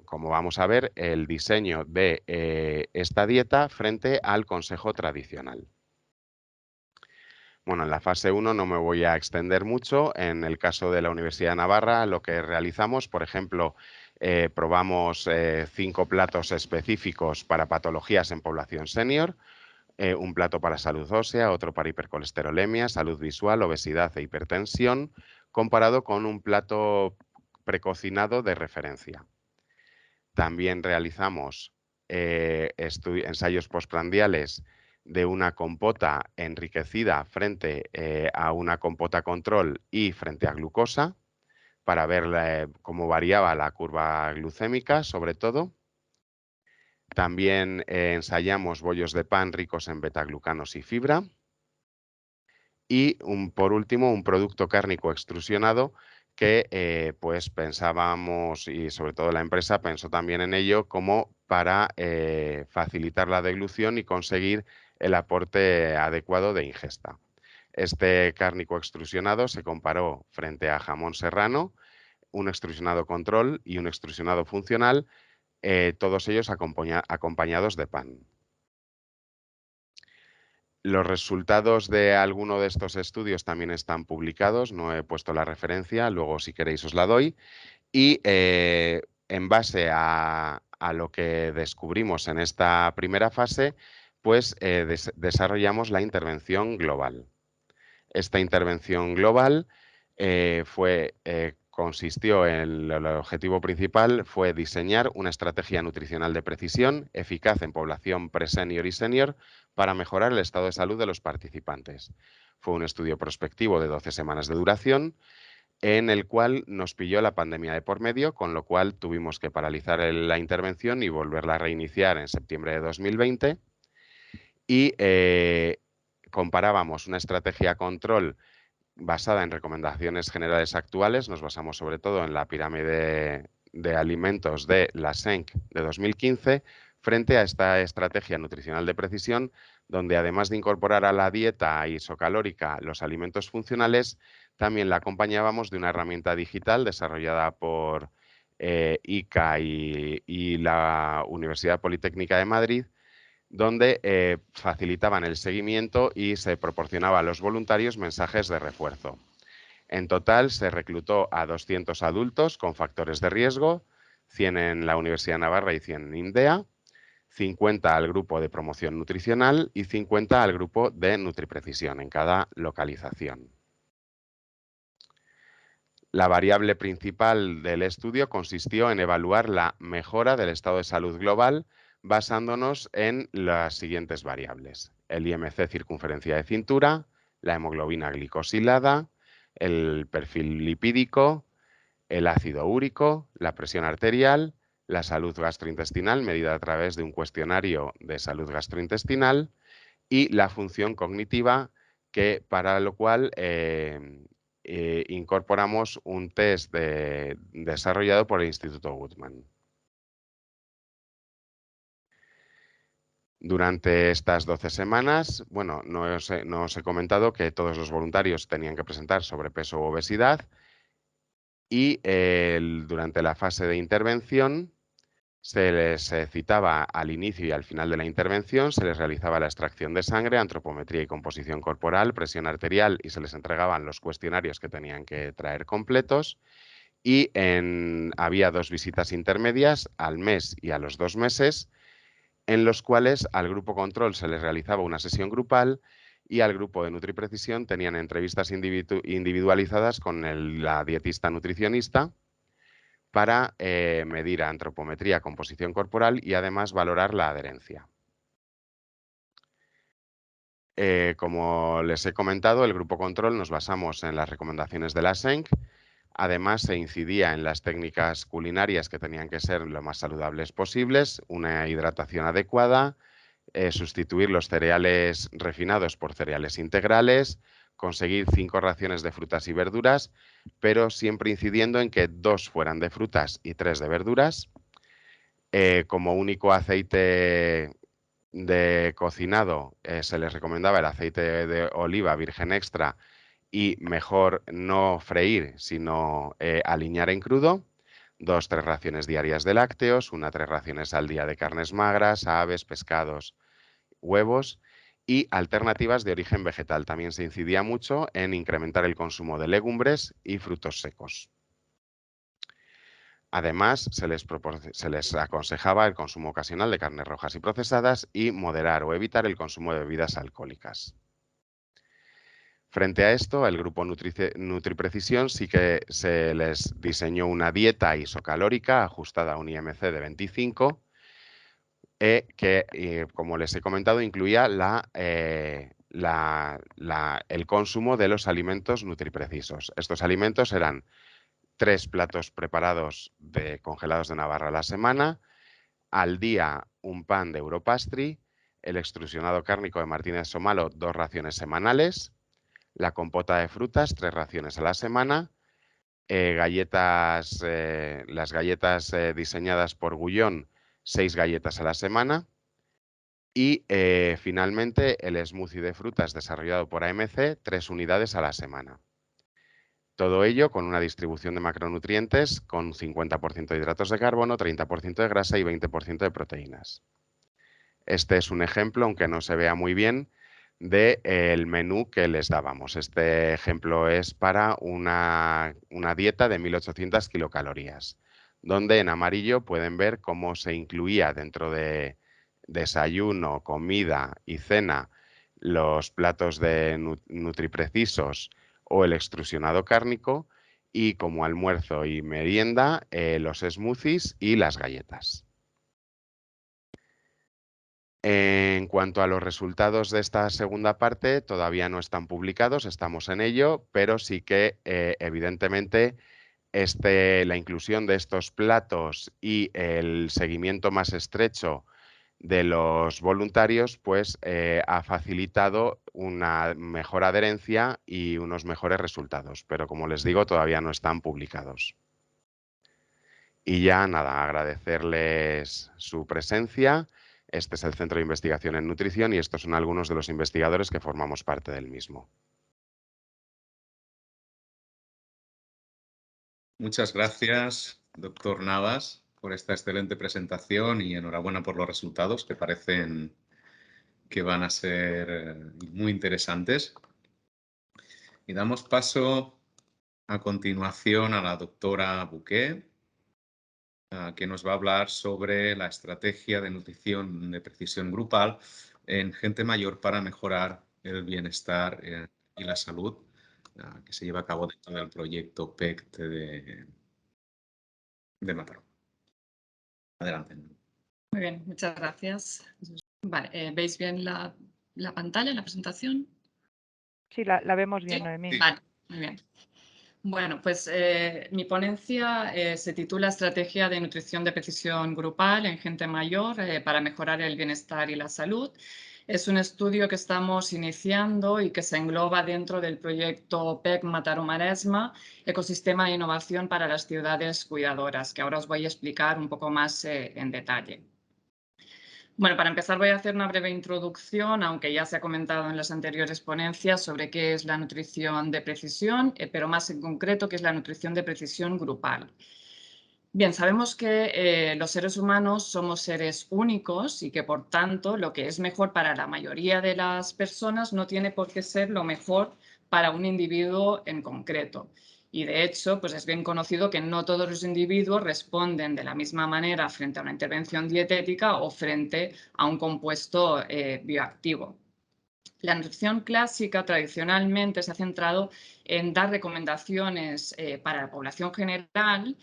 [SPEAKER 3] como vamos a ver, el diseño de esta dieta frente al consejo tradicional. Bueno, en la fase 1 no me voy a extender mucho. En el caso de la Universidad de Navarra, lo que realizamos, por ejemplo, probamos 5 platos específicos para patologías en población senior, un plato para salud ósea, otro para hipercolesterolemia, salud visual, obesidad e hipertensión, comparado con un plato precocinado de referencia. También realizamos ensayos postprandiales de una compota enriquecida frente a una compota control y frente a glucosa, para ver cómo variaba la curva glucémica, sobre todo. También ensayamos bollos de pan ricos en betaglucanos y fibra. Y por último, un producto cárnico extrusionado que pues pensábamos, y sobre todo la empresa pensó también en ello, como para facilitar la deglución y conseguir el aporte adecuado de ingesta. Este cárnico extrusionado se comparó frente a jamón serrano, un extrusionado control y un extrusionado funcional, todos ellos acompañados de pan. Los resultados de alguno de estos estudios también están publicados, no he puesto la referencia, luego si queréis os la doy. Y en base a lo que descubrimos en esta primera fase, pues desarrollamos la intervención global. Esta intervención global consistió en el objetivo principal fue diseñar una estrategia nutricional de precisión eficaz en población pre-senior y senior para mejorar el estado de salud de los participantes. Fue un estudio prospectivo de 12 semanas de duración en el cual nos pilló la pandemia de por medio, con lo cual tuvimos que paralizar la intervención y volverla a reiniciar en septiembre de 2020. Y comparábamos una estrategia control basada en recomendaciones generales actuales, nos basamos sobre todo en la pirámide de alimentos de la SENC de 2015, frente a esta estrategia nutricional de precisión, donde además de incorporar a la dieta isocalórica los alimentos funcionales, también la acompañábamos de una herramienta digital desarrollada por ICA y la Universidad Politécnica de Madrid, donde facilitaban el seguimiento y se proporcionaba a los voluntarios mensajes de refuerzo. En total se reclutó a 200 adultos con factores de riesgo, 100 en la Universidad de Navarra y 100 en INDEA, 50 al grupo de promoción nutricional y 50 al grupo de nutriprecisión en cada localización. La variable principal del estudio consistió en evaluar la mejora del estado de salud global basándonos en las siguientes variables: el IMC circunferencia de cintura, la hemoglobina glicosilada, el perfil lipídico, el ácido úrico, la presión arterial, la salud gastrointestinal medida a través de un cuestionario de salud gastrointestinal y la función cognitiva, para lo cual incorporamos un test desarrollado por el Instituto Guttmann. Durante estas 12 semanas, bueno, no os he comentado que todos los voluntarios tenían que presentar sobrepeso u obesidad y durante la fase de intervención se les citaba al inicio y al final de la intervención, se les realizaba la extracción de sangre, antropometría y composición corporal, presión arterial y se les entregaban los cuestionarios que tenían que traer completos. Y había 2 visitas intermedias al mes y a los 2 meses, en los cuales al grupo control se les realizaba una sesión grupal y al grupo de NutriPrecisión tenían entrevistas individualizadas con la dietista nutricionista para medir antropometría, composición corporal y además valorar la adherencia. Como les he comentado, el grupo control nos basamos en las recomendaciones de la SENC. Además, se incidía en las técnicas culinarias que tenían que ser lo más saludables posibles, una hidratación adecuada, sustituir los cereales refinados por cereales integrales, conseguir 5 raciones de frutas y verduras, pero siempre incidiendo en que 2 fueran de frutas y 3 de verduras. Como único aceite de cocinado se les recomendaba el aceite de oliva virgen extra y mejor no freír, sino aliñar en crudo. 2-3 raciones diarias de lácteos, 1-3 raciones al día de carnes magras, aves, pescados, huevos y alternativas de origen vegetal. También se incidía mucho en incrementar el consumo de legumbres y frutos secos. Además, se les aconsejaba el consumo ocasional de carnes rojas y procesadas y moderar o evitar el consumo de bebidas alcohólicas. Frente a esto, el grupo NutriPrecisión sí que se les diseñó una dieta isocalórica ajustada a un IMC de 25, que, como les he comentado, incluía el consumo de los alimentos nutriprecisos. Estos alimentos eran 3 platos preparados congelados de Navarra a la semana, al día un pan de Europastry, el extrusionado cárnico de Martínez Somalo, 2 raciones semanales, la compota de frutas, 3 raciones a la semana, las galletas diseñadas por Gullón, 6 galletas a la semana, Y finalmente el smoothie de frutas desarrollado por AMC, 3 unidades a la semana. Todo ello con una distribución de macronutrientes con 50% de hidratos de carbono, 30% de grasa y 20% de proteínas. Este es un ejemplo, aunque no se vea muy bien, del menú que les dábamos. Este ejemplo es para una dieta de 1.800 kilocalorías, donde en amarillo pueden ver cómo se incluía dentro de desayuno, comida y cena los platos de nutriprecisos o el extrusionado cárnico, y como almuerzo y merienda los smoothies y las galletas. En cuanto a los resultados de esta segunda parte, todavía no están publicados, estamos en ello, pero sí que evidentemente la inclusión de estos platos y el seguimiento más estrecho de los voluntarios pues ha facilitado una mejor adherencia y unos mejores resultados, pero como les digo, todavía no están publicados. Y ya nada, agradecerles su presencia. Este es el Centro de Investigación en Nutrición y estos son algunos de los investigadores que formamos parte del mismo.
[SPEAKER 1] Muchas gracias, doctor Navas, por esta excelente presentación y enhorabuena por los resultados que parecen que van a ser muy interesantes. Y damos paso a continuación a la doctora Bouquet, que nos va a hablar sobre la estrategia de nutrición de precisión grupal en gente mayor para mejorar el bienestar y la salud, que se lleva a cabo dentro del proyecto PECT de Mataró. Adelante.
[SPEAKER 4] Muy bien, muchas gracias. Vale, ¿veis bien la pantalla, la presentación?
[SPEAKER 5] Sí, la vemos bien,
[SPEAKER 4] ¿Sí?
[SPEAKER 5] Noemí.
[SPEAKER 4] Vale, muy bien. Bueno, pues mi ponencia se titula Estrategia de Nutrición de Precisión Grupal en Gente Mayor para mejorar el bienestar y la salud. Es un estudio que estamos iniciando y que se engloba dentro del proyecto PEC Mataró-Maresma, Ecosistema de Innovación para las Ciudades Cuidadoras, que ahora os voy a explicar un poco más en detalle. Bueno, para empezar voy a hacer una breve introducción, aunque ya se ha comentado en las anteriores ponencias sobre qué es la nutrición de precisión, pero más en concreto qué es la nutrición de precisión grupal. Bien, sabemos que los seres humanos somos seres únicos y que por tanto lo que es mejor para la mayoría de las personas no tiene por qué ser lo mejor para un individuo en concreto. Y de hecho, pues es bien conocido que no todos los individuos responden de la misma manera frente a una intervención dietética o frente a un compuesto bioactivo. La nutrición clásica tradicionalmente se ha centrado en dar recomendaciones para la población general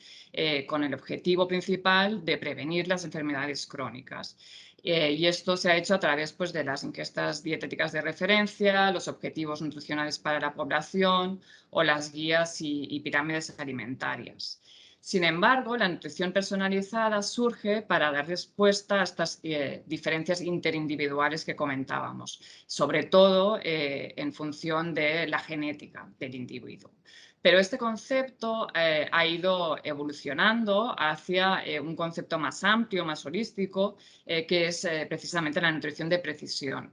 [SPEAKER 4] con el objetivo principal de prevenir las enfermedades crónicas. Y esto se ha hecho a través pues, de las ingestas dietéticas de referencia, los objetivos nutricionales para la población o las guías y pirámides alimentarias. Sin embargo, la nutrición personalizada surge para dar respuesta a estas diferencias interindividuales que comentábamos, sobre todo en función de la genética del individuo. Pero este concepto ha ido evolucionando hacia un concepto más amplio, más holístico, que es precisamente la nutrición de precisión.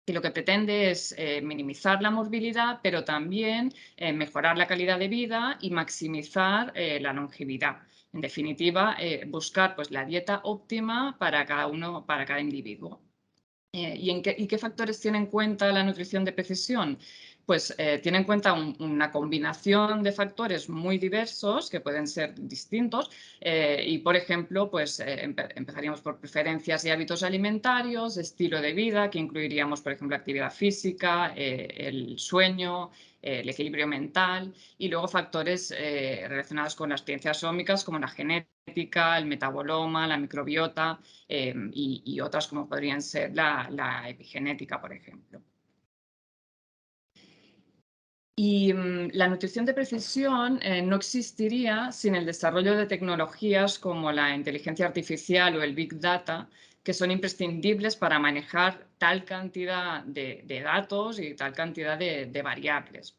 [SPEAKER 4] Y lo que pretende es minimizar la morbilidad, pero también mejorar la calidad de vida y maximizar la longevidad. En definitiva, buscar pues, la dieta óptima para cada individuo. ¿Y qué factores tiene en cuenta la nutrición de precisión? Pues tiene en cuenta una combinación de factores muy diversos que pueden ser distintos y, por ejemplo, pues empezaríamos por preferencias y hábitos alimentarios, estilo de vida, que incluiríamos, por ejemplo, actividad física, el sueño, el equilibrio mental y luego factores relacionados con las ciencias ómicas como la genética, el metaboloma, la microbiota y otras como podrían ser la epigenética, por ejemplo. Y la nutrición de precisión no existiría sin el desarrollo de tecnologías como la inteligencia artificial o el Big Data, que son imprescindibles para manejar tal cantidad de datos y tal cantidad de variables.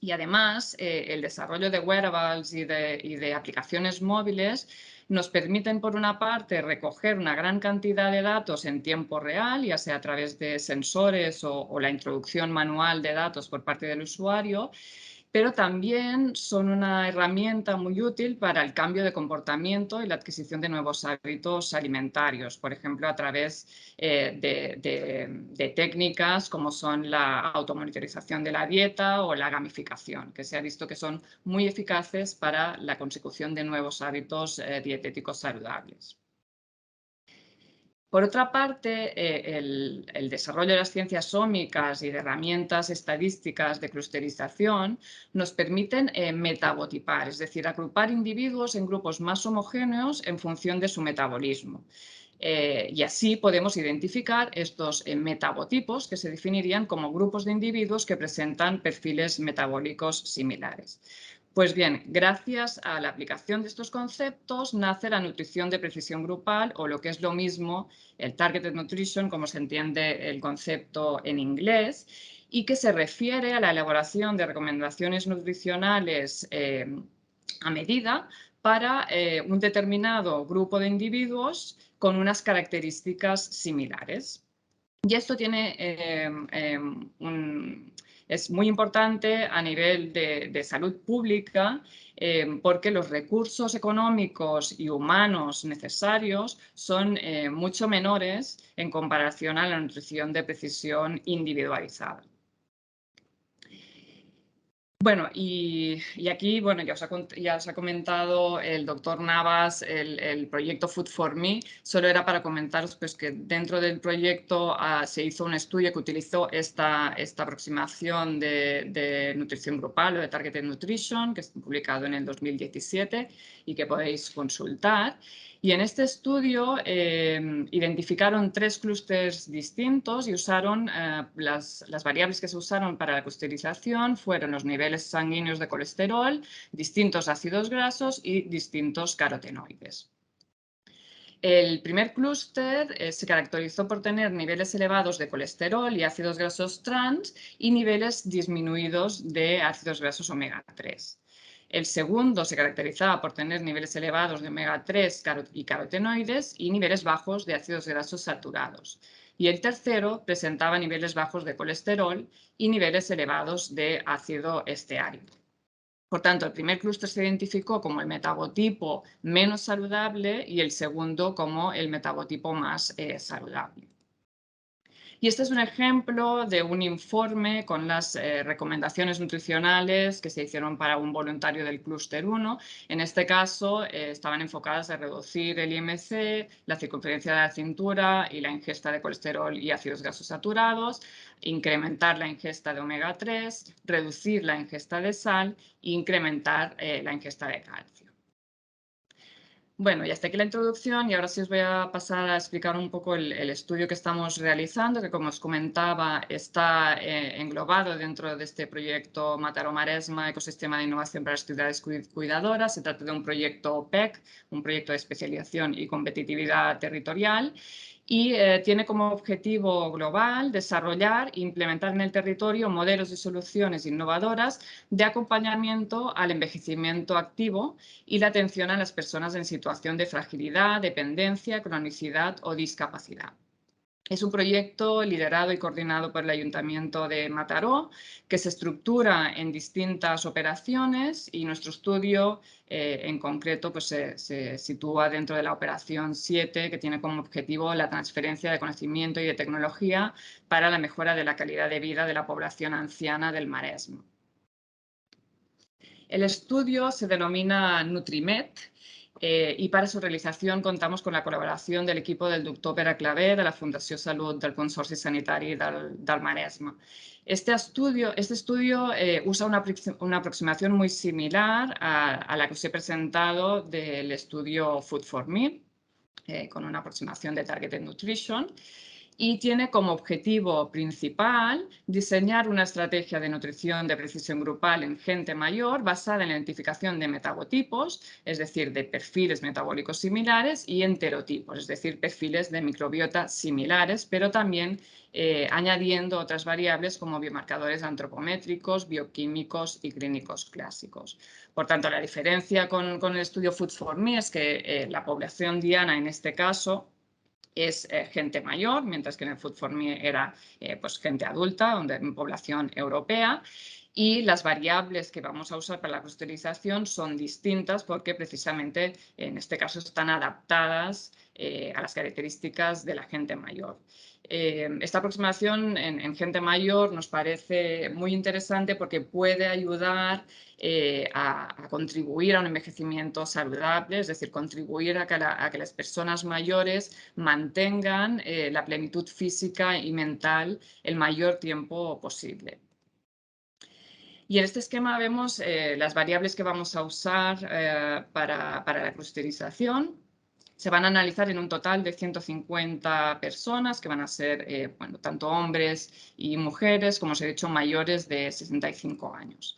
[SPEAKER 4] Y además, el desarrollo de wearables y de aplicaciones móviles nos permiten, por una parte, recoger una gran cantidad de datos en tiempo real, ya sea a través de sensores o la introducción manual de datos por parte del usuario, pero también son una herramienta muy útil para el cambio de comportamiento y la adquisición de nuevos hábitos alimentarios, por ejemplo, a través de técnicas como son la automonitorización de la dieta o la gamificación, que se ha visto que son muy eficaces para la consecución de nuevos hábitos dietéticos saludables. Por otra parte, el desarrollo de las ciencias ómicas y de herramientas estadísticas de clusterización nos permiten metabotipar, es decir, agrupar individuos en grupos más homogéneos en función de su metabolismo. Y así podemos identificar estos metabotipos que se definirían como grupos de individuos que presentan perfiles metabólicos similares. Pues bien, gracias a la aplicación de estos conceptos nace la nutrición de precisión grupal, o lo que es lo mismo, el Targeted Nutrition, como se entiende el concepto en inglés, y que se refiere a la elaboración de recomendaciones nutricionales a medida para un determinado grupo de individuos con unas características similares. Y esto tiene es muy importante a nivel de salud pública porque los recursos económicos y humanos necesarios son mucho menores en comparación a la nutrición de precisión individualizada. Bueno, y aquí bueno, ya os ha comentado el doctor Navas el proyecto Food for Me. Solo era para comentaros pues, que dentro del proyecto se hizo un estudio que utilizó esta aproximación de nutrición grupal o de Targeted Nutrition, que está publicado en el 2017 y que podéis consultar. Y en este estudio identificaron 3 clústeres distintos y usaron las variables que se usaron para la clusterización fueron los niveles sanguíneos de colesterol, distintos ácidos grasos y distintos carotenoides. El primer clúster se caracterizó por tener niveles elevados de colesterol y ácidos grasos trans y niveles disminuidos de ácidos grasos omega 3. El segundo se caracterizaba por tener niveles elevados de omega 3 y carotenoides y niveles bajos de ácidos grasos saturados. Y el tercero presentaba niveles bajos de colesterol y niveles elevados de ácido esteárico. Por tanto, el primer clúster se identificó como el metabotipo menos saludable y el segundo como el metabotipo más saludable. Y este es un ejemplo de un informe con las recomendaciones nutricionales que se hicieron para un voluntario del clúster 1. En este caso, estaban enfocadas a reducir el IMC, la circunferencia de la cintura y la ingesta de colesterol y ácidos grasos saturados, incrementar la ingesta de omega 3, reducir la ingesta de sal e incrementar la ingesta de calcio. Bueno, y hasta aquí la introducción y ahora sí os voy a pasar a explicar un poco el estudio que estamos realizando, que como os comentaba está englobado dentro de este proyecto Mataró Maresma, Ecosistema de Innovación para las Ciudades Cuidadoras. Se trata de un proyecto PEC, un proyecto de especialización y competitividad territorial, y tiene como objetivo global desarrollar e implementar en el territorio modelos y soluciones innovadoras de acompañamiento al envejecimiento activo y la atención a las personas en situación de fragilidad, dependencia, cronicidad o discapacidad. Es un proyecto liderado y coordinado por el Ayuntamiento de Mataró, que se estructura en distintas operaciones y nuestro estudio en concreto pues, se sitúa dentro de la operación 7, que tiene como objetivo la transferencia de conocimiento y de tecnología para la mejora de la calidad de vida de la población anciana del Maresme. El estudio se denomina NutriMed y para su realització contamos con la col·laboració del equipo del doctor Pere Claver de la Fundació Salut del Consorci Sanitari del Maresme. Este estudio usa una aproximación muy similar a la que os he presentado del estudio Food for Me, con una aproximación de Targeted Nutrition. y tiene como objetivo principal diseñar una estrategia de nutrición de precisión grupal en gente mayor basada en la identificación de metabotipos, es decir, de perfiles metabólicos similares, y enterotipos, es decir, perfiles de microbiota similares, pero también añadiendo otras variables como biomarcadores antropométricos, bioquímicos y clínicos clásicos. Por tanto, la diferencia con el estudio Foods4Me es que la población diana en este caso es gente mayor, mientras que en el Foods4Me era pues, gente adulta, en población europea. Y las variables que vamos a usar para la clusterización son distintas porque precisamente en este caso están adaptadas a las características de la gente mayor. Esta aproximación en gente mayor nos parece muy interesante porque puede ayudar a contribuir a un envejecimiento saludable, es decir, contribuir a que las personas mayores mantengan la plenitud física y mental el mayor tiempo posible. Y en este esquema vemos las variables que vamos a usar para la clusterización. Se van a analizar en un total de 150 personas que van a ser bueno, tanto hombres y mujeres, como os he dicho, mayores de 65 años.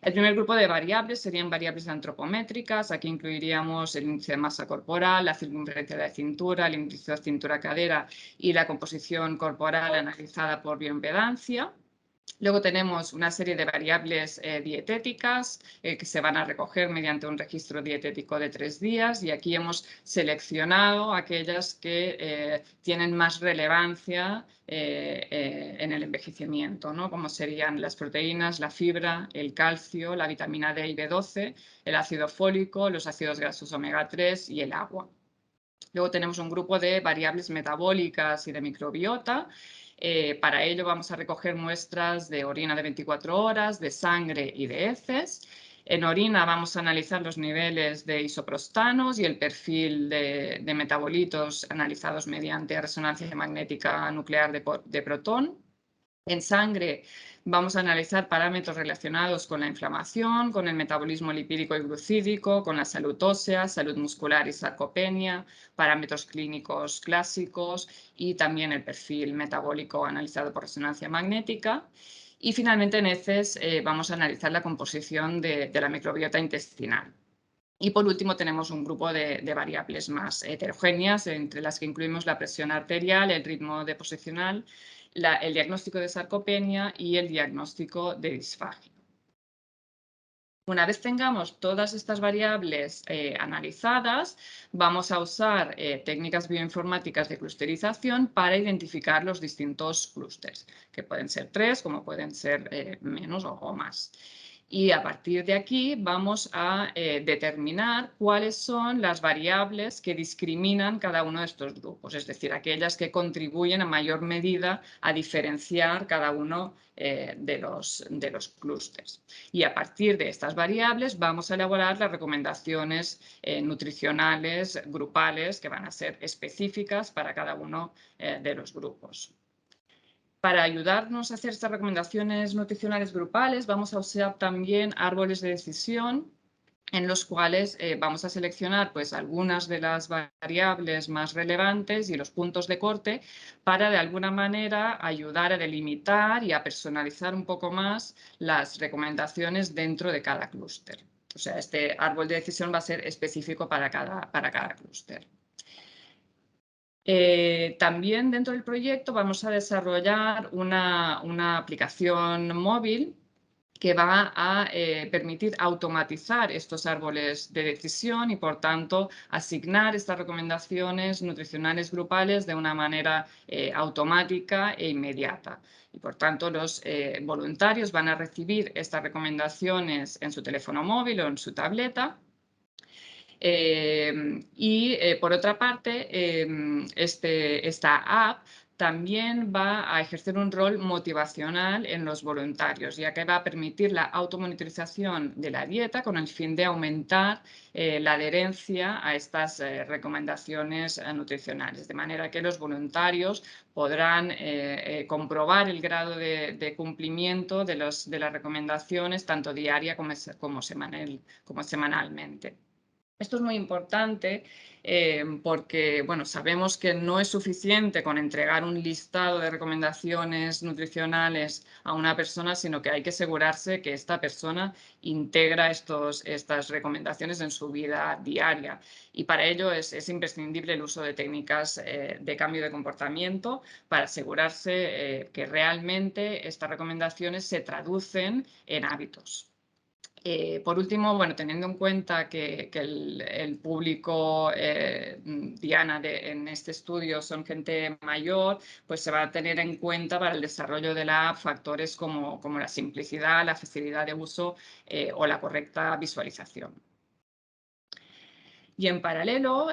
[SPEAKER 4] El primer grupo de variables serían variables antropométricas. Aquí incluiríamos el índice de masa corporal, la circunferencia de la cintura, el índice de cintura-cadera y la composición corporal analizada por bioimpedancia. Luego tenemos una serie de variables dietéticas que se van a recoger mediante un registro dietético de 3 días, y aquí hemos seleccionado aquellas que tienen más relevancia en el envejecimiento, ¿no? Como serían las proteínas, la fibra, el calcio, la vitamina D y B12, el ácido fólico, los ácidos grasos omega 3 y el agua. Luego tenemos un grupo de variables metabólicas y de microbiota. Para ello vamos a recoger muestras de orina de 24 horas, de sangre y de heces. En orina vamos a analizar los niveles de isoprostanos y el perfil de metabolitos analizados mediante resonancia magnética nuclear de protón. En sangre vamos a analizar parámetros relacionados con la inflamación, con el metabolismo lipídico y glucídico, con la salud ósea, salud muscular y sarcopenia, parámetros clínicos clásicos y también el perfil metabólico analizado por resonancia magnética. Y finalmente en heces vamos a analizar la composición de la microbiota intestinal. Y por último tenemos un grupo de variables más heterogéneas, entre las que incluimos la presión arterial, el ritmo deposicional, el diagnóstico de sarcopenia y el diagnóstico de disfagia. Una vez tengamos todas estas variables analizadas, vamos a usar técnicas bioinformáticas de clusterización para identificar los distintos clústeres, que pueden ser 3, como pueden ser menos o más. Y a partir de aquí vamos a determinar cuáles son las variables que discriminan cada uno de estos grupos, es decir, aquellas que contribuyen a mayor medida a diferenciar cada uno de los clústeres. Y a partir de estas variables vamos a elaborar las recomendaciones nutricionales grupales que van a ser específicas para cada uno de los grupos. Para ayudarnos a hacer estas recomendaciones nutricionales grupales, vamos a usar también árboles de decisión en los cuales vamos a seleccionar pues, algunas de las variables más relevantes y los puntos de corte para de alguna manera ayudar a delimitar y a personalizar un poco más las recomendaciones dentro de cada clúster. O sea, este árbol de decisión va a ser específico para cada clúster. También dentro del proyecto vamos a desarrollar una aplicación móvil que va a permitir automatizar estos árboles de decisión y, por tanto, asignar estas recomendaciones nutricionales grupales de una manera automática e inmediata. Y, por tanto, los voluntarios van a recibir estas recomendaciones en su teléfono móvil o en su tableta. Por otra parte, esta app también va a ejercer un rol motivacional en los voluntarios, ya que va a permitir la automonitorización de la dieta con el fin de aumentar la adherencia a estas recomendaciones nutricionales, de manera que los voluntarios podrán comprobar el grado de cumplimiento de las recomendaciones tanto diaria como semanalmente. Esto es muy importante porque, bueno, sabemos que no es suficiente con entregar un listado de recomendaciones nutricionales a una persona, sino que hay que asegurarse que esta persona integra estas recomendaciones en su vida diaria. Y para ello es imprescindible el uso de técnicas de cambio de comportamiento para asegurarse que realmente estas recomendaciones se traducen en hábitos. Por último, bueno, teniendo en cuenta que el público diana en este estudio son gente mayor, pues se va a tener en cuenta para el desarrollo de la app factores como la simplicidad, la facilidad de uso o la correcta visualización. Y en paralelo,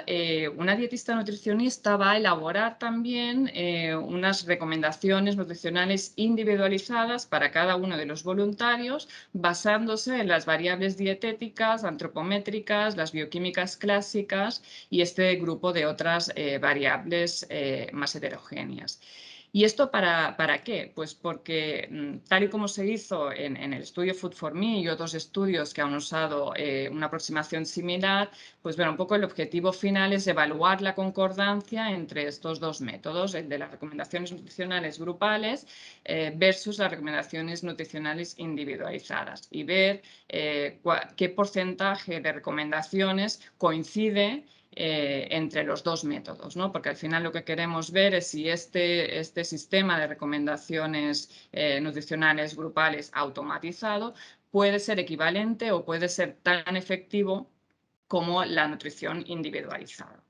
[SPEAKER 4] una dietista nutricionista va a elaborar también unas recomendaciones nutricionales individualizadas para cada uno de los voluntarios, basándose en las variables dietéticas, antropométricas, las bioquímicas clásicas y este grupo de otras variables más heterogéneas. ¿Y esto para qué? Pues porque tal y como se hizo en el estudio Food4Me y otros estudios que han usado una aproximación similar, pues bueno, un poco el objetivo final es evaluar la concordancia entre estos dos métodos, el de las recomendaciones nutricionales grupales versus las recomendaciones nutricionales individualizadas y ver qué porcentaje de recomendaciones coincide entre los dos métodos, ¿no? Porque al final lo que queremos ver es si este sistema de recomendaciones nutricionales grupales automatizado puede ser equivalente o puede ser tan efectivo como la nutrición individualizada.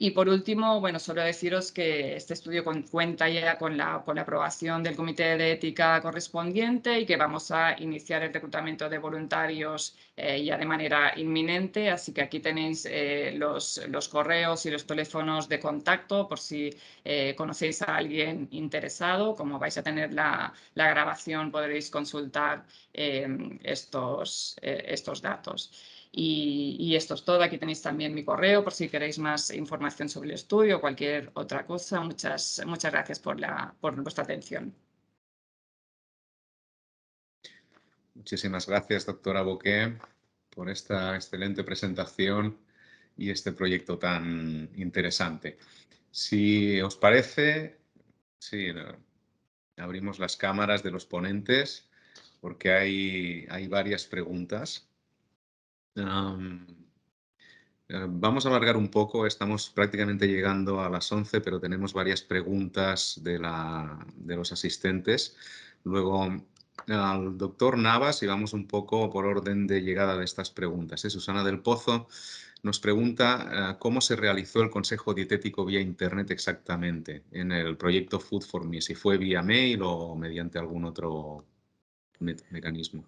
[SPEAKER 4] Y por último, bueno, solo deciros que este estudio cuenta ya con la aprobación del Comité de Ética correspondiente y que vamos a iniciar el reclutamiento de voluntarios ya de manera inminente. Así que aquí tenéis los correos y los teléfonos de contacto por si conocéis a alguien interesado. Como vais a tener la grabación, podréis consultar estos datos. Y esto es todo. Aquí tenéis también mi correo por si queréis más información sobre el estudio o cualquier otra cosa. Muchas gracias por vuestra atención.
[SPEAKER 1] Muchísimas gracias, doctora Boqué, por esta excelente presentación y este proyecto tan interesante. Si os parece, sí, abrimos las cámaras de los ponentes porque hay varias preguntas. Vamos a alargar un poco, estamos prácticamente llegando a las 11, pero tenemos varias preguntas de los asistentes. Luego, al doctor Navas, y vamos un poco por orden de llegada de estas preguntas. Susana del Pozo nos pregunta cómo se realizó el consejo dietético vía internet exactamente en el proyecto Food4Me, si fue vía mail o mediante algún otro mecanismo.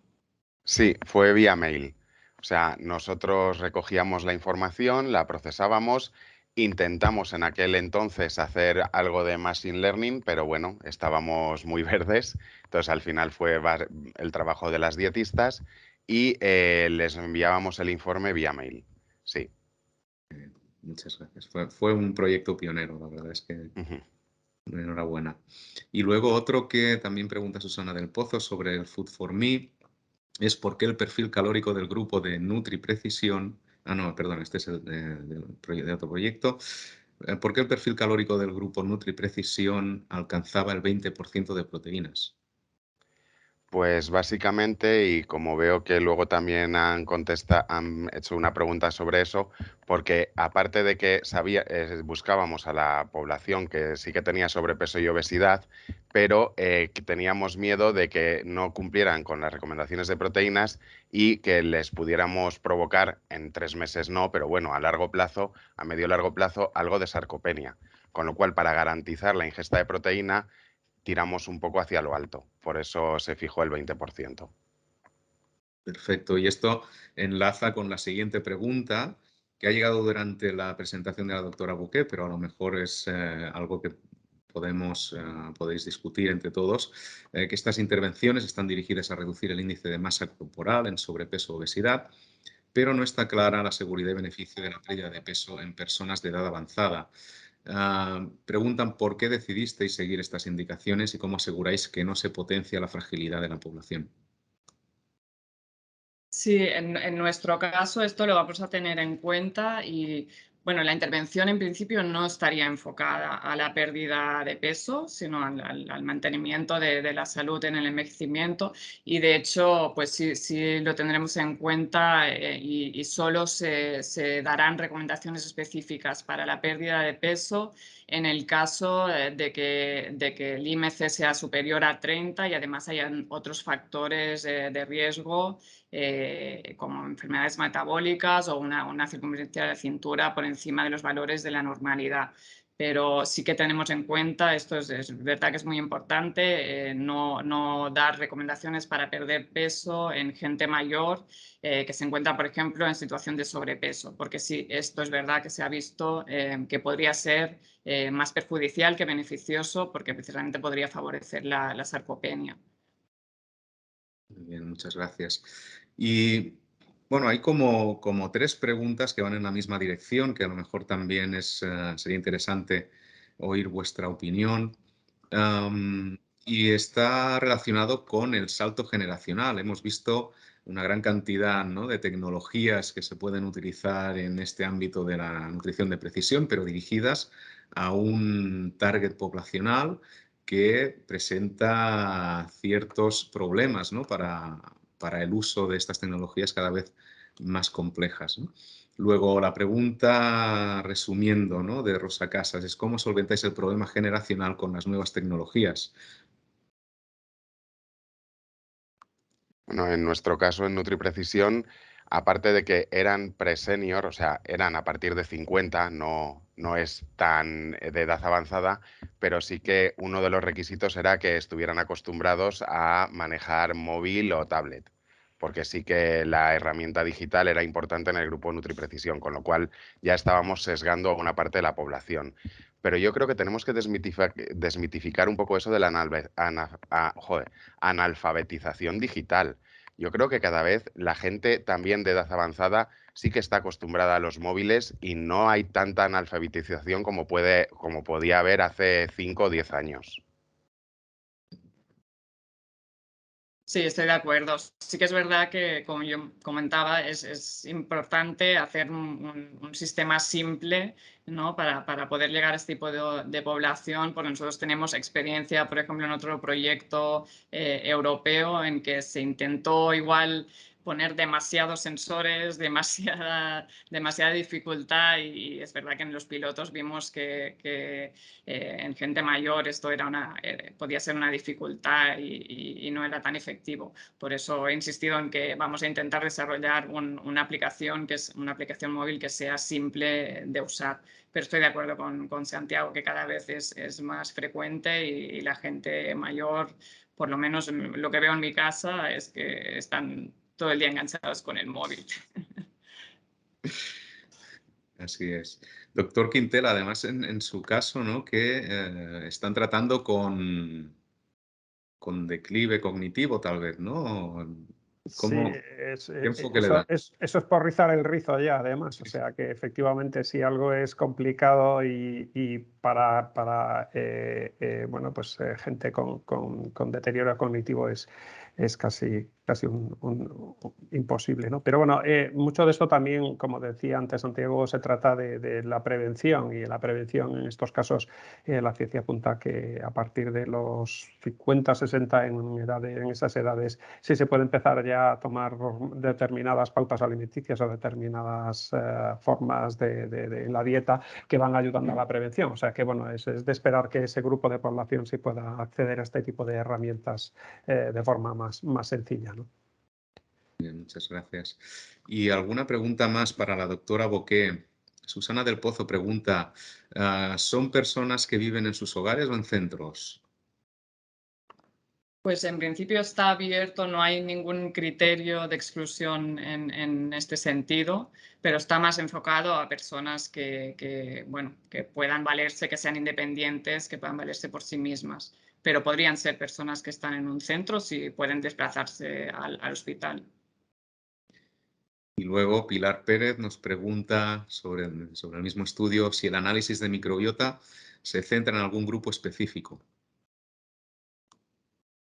[SPEAKER 3] Sí, fue vía mail. O sea, nosotros recogíamos la información, la procesábamos, intentamos en aquel entonces hacer algo de machine learning, pero bueno, estábamos muy verdes. Entonces al final fue el trabajo de las dietistas y les enviábamos el informe vía mail. Sí.
[SPEAKER 1] Muchas gracias. Fue un proyecto pionero, la verdad es que enhorabuena. Y luego otro que también pregunta Susana del Pozo sobre el Food4Me es por qué el perfil calórico del grupo de Nutri Precisión, perdón, este es de otro proyecto, ¿por qué el perfil calórico del grupo Nutri Precisión alcanzaba el 20% de proteínas?
[SPEAKER 3] Pues básicamente, y como veo que luego también han hecho una pregunta sobre eso, porque aparte de que buscábamos a la población que sí que tenía sobrepeso y obesidad, pero que teníamos miedo de que no cumplieran con las recomendaciones de proteínas y que les pudiéramos provocar, en 3 meses no, pero bueno, a largo plazo, a medio largo plazo, algo de sarcopenia. Con lo cual, para garantizar la ingesta de proteína, tiramos un poco hacia lo alto, por eso se fijó el 20%.
[SPEAKER 1] Perfecto, y esto enlaza con la siguiente pregunta que ha llegado durante la presentación de la doctora Boqué, pero a lo mejor es algo que podéis discutir entre todos, que estas intervenciones están dirigidas a reducir el índice de masa corporal en sobrepeso o obesidad, pero no está clara la seguridad y beneficio de la pérdida de peso en personas de edad avanzada. Preguntan por qué decidisteis seguir estas indicaciones y cómo aseguráis que no se potencia la fragilidad de la población.
[SPEAKER 4] Sí, en nuestro caso esto lo vamos a tener en cuenta y, bueno, la intervención en principio no estaría enfocada a la pérdida de peso, sino al mantenimiento de la salud en el envejecimiento y, de hecho, pues sí lo tendremos en cuenta y solo se darán recomendaciones específicas para la pérdida de peso en el caso de que el IMC sea superior a 30 y además hayan otros factores de riesgo como enfermedades metabólicas o una circunferencia de la cintura por encima de los valores de la normalidad. Pero sí que tenemos en cuenta, esto es verdad que es muy importante, no dar recomendaciones para perder peso en gente mayor que se encuentra, por ejemplo, en situación de sobrepeso, porque sí, esto es verdad que se ha visto que podría ser más perjudicial que beneficioso, porque precisamente podría favorecer la sarcopenia.
[SPEAKER 1] Muy bien, muchas gracias. Y bueno, hay como 3 preguntas que van en la misma dirección, que a lo mejor también sería interesante oír vuestra opinión. Y está relacionado con el salto generacional. Hemos visto una gran cantidad, ¿no?, de tecnologías que se pueden utilizar en este ámbito de la nutrición de precisión, pero dirigidas a un target poblacional que presenta ciertos problemas, ¿no?, para el uso de estas tecnologías cada vez más complejas, ¿no? Luego, la pregunta, resumiendo, ¿no?, de Rosa Casas, es ¿cómo solventáis el problema generacional con las nuevas tecnologías?
[SPEAKER 3] Bueno, en nuestro caso, en NutriPrecisión, aparte de que eran pre-senior, o sea, eran a partir de 50, no es tan de edad avanzada, pero sí que uno de los requisitos era que estuvieran acostumbrados a manejar móvil o tablet, porque sí que la herramienta digital era importante en el grupo NutriPrecisión, con lo cual ya estábamos sesgando a una parte de la población. Pero yo creo que tenemos que desmitificar un poco eso de la analfabetización digital. Yo creo que cada vez la gente también de edad avanzada sí que está acostumbrada a los móviles y no hay tanta analfabetización como podía haber hace 5 o 10 años.
[SPEAKER 4] Sí, estoy de acuerdo. Sí que es verdad que, como yo comentaba, es importante hacer un sistema simple, ¿no?, para poder llegar a este tipo de población, porque nosotros tenemos experiencia, por ejemplo, en otro proyecto europeo en que se intentó igual poner demasiados sensores, demasiada dificultad y es verdad que en los pilotos vimos que en gente mayor esto podía ser una dificultad y no era tan efectivo. Por eso he insistido en que vamos a intentar desarrollar una aplicación una aplicación móvil que sea simple de usar. Pero estoy de acuerdo con Santiago que cada vez es más frecuente y la gente mayor, por lo menos lo que veo en mi casa, es que están todo el día enganchados con el móvil.
[SPEAKER 1] Así es. Doctor Quintela, además en su caso, ¿no?, que están tratando con declive cognitivo, tal vez, ¿no?
[SPEAKER 2] Sí,
[SPEAKER 1] ¿Qué enfoque le dan?
[SPEAKER 2] eso es por rizar el rizo ya, además. O sea que efectivamente si algo es complicado y para bueno, pues gente con deterioro cognitivo es casi imposible, ¿no? Pero bueno, mucho de esto también, como decía antes Santiago, se trata de la prevención y la prevención en estos casos la ciencia apunta que a partir de los 50, 60 en esas edades sí se puede empezar ya a tomar determinadas pautas alimenticias o determinadas formas de la dieta que van ayudando a la prevención. O sea que bueno, es de esperar que ese grupo de población sí pueda acceder a este tipo de herramientas de forma más sencilla, ¿no?
[SPEAKER 1] Bien, muchas gracias. Y alguna pregunta más para la doctora Boqué. Susana del Pozo pregunta, ¿son personas que viven en sus hogares o en centros?
[SPEAKER 4] Pues en principio está abierto, no hay ningún criterio de exclusión en este sentido, pero está más enfocado a personas bueno, que puedan valerse, que sean independientes, que puedan valerse por sí mismas. Pero podrían ser personas que están en un centro si pueden desplazarse al hospital.
[SPEAKER 1] Y luego Pilar Pérez nos pregunta sobre el mismo estudio si el análisis de microbiota se centra en algún grupo específico.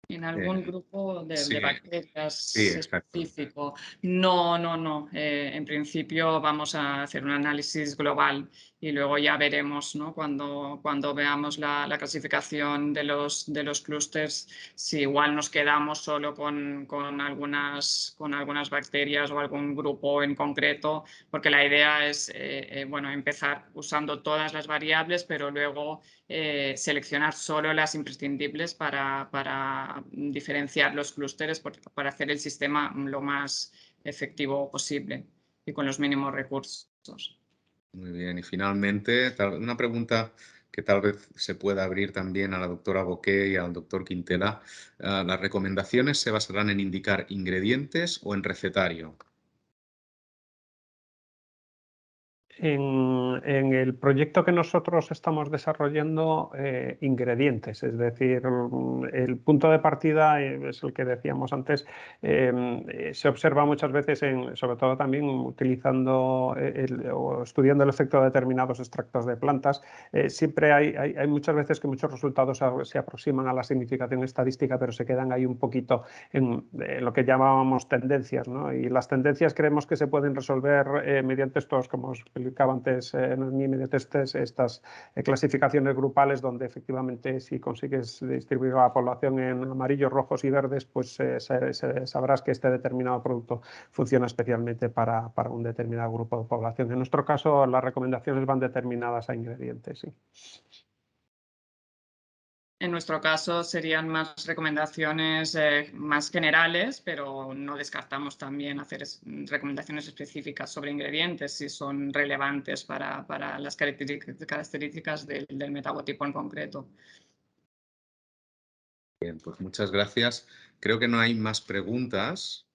[SPEAKER 4] En algún grupo
[SPEAKER 1] sí,
[SPEAKER 4] de bacterias
[SPEAKER 1] sí, exacto.
[SPEAKER 4] específico. No. En principio vamos a hacer un análisis global y luego ya veremos, ¿no? Cuando veamos la clasificación de los clústeres, si igual nos quedamos solo con algunas bacterias o algún grupo en concreto, porque la idea es bueno, empezar usando todas las variables, pero luego seleccionar solo las imprescindibles para diferenciar los clústeres para hacer el sistema lo más efectivo posible y con los mínimos recursos.
[SPEAKER 1] Muy bien. Y finalmente, una pregunta que tal vez se pueda abrir también a la doctora Boqué y al doctor Quintela. ¿Las recomendaciones se basarán en indicar ingredientes o en recetario?
[SPEAKER 2] En el proyecto que nosotros estamos desarrollando, ingredientes, es decir, el punto de partida es el que decíamos antes, se observa muchas veces, sobre todo también utilizando o estudiando el efecto de determinados extractos de plantas, siempre hay muchas veces que muchos resultados se aproximan a la significación estadística, pero se quedan ahí un poquito en lo que llamábamos tendencias, ¿no? Y las tendencias creemos que se pueden resolver mediante estos, como os explicaba antes, mediante estas clasificaciones grupales, donde efectivamente si consigues distribuir a la población en amarillos, rojos y verdes, pues sabrás que este determinado producto funciona especialmente para un determinado grupo de población. En nuestro caso, las recomendaciones van determinadas a ingredientes, sí.
[SPEAKER 4] En nuestro caso serían más recomendaciones más generales, pero no descartamos también hacer recomendaciones específicas sobre ingredientes si son relevantes para las características del metabotipo en concreto.
[SPEAKER 1] Bien, pues muchas gracias. Creo que no hay más preguntas.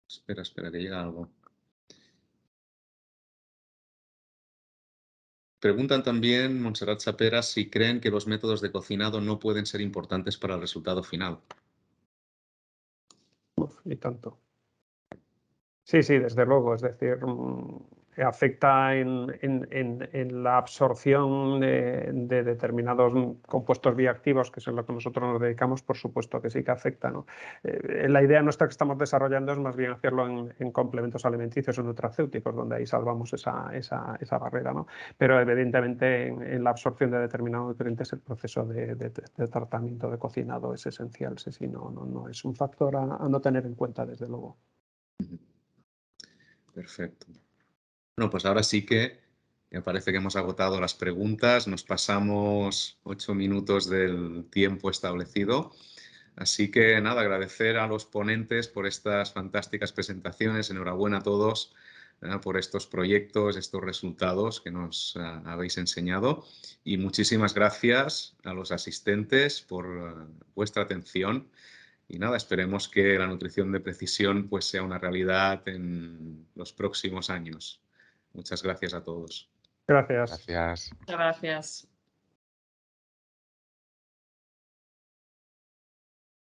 [SPEAKER 1] Espera, que llega algo. Preguntan también, Montserrat Sapera, si creen que los métodos de cocinado no pueden ser importantes para el resultado final.
[SPEAKER 2] Y tanto. Sí, desde luego. Es decir, afecta en la absorción de determinados compuestos bioactivos, que es en lo que nosotros nos dedicamos, por supuesto que sí que afecta, ¿no? La idea nuestra que estamos desarrollando es más bien hacerlo en complementos alimenticios o nutracéuticos, donde ahí salvamos esa barrera, ¿no? Pero evidentemente en la absorción de determinados nutrientes el proceso de tratamiento de cocinado es esencial. Sí, no es un factor a no tener en cuenta, desde luego.
[SPEAKER 1] Perfecto. Bueno, pues ahora sí que me parece que hemos agotado las preguntas. Nos pasamos 8 minutos del tiempo establecido. Así que nada, agradecer a los ponentes por estas fantásticas presentaciones. Enhorabuena a todos por estos proyectos, estos resultados que nos habéis enseñado. Y muchísimas gracias a los asistentes por vuestra atención. Y nada, esperemos que la nutrición de precisión pues sea una realidad en los próximos años. Muchas gracias a todos.
[SPEAKER 2] Gracias.
[SPEAKER 3] Gracias.
[SPEAKER 4] Muchas gracias.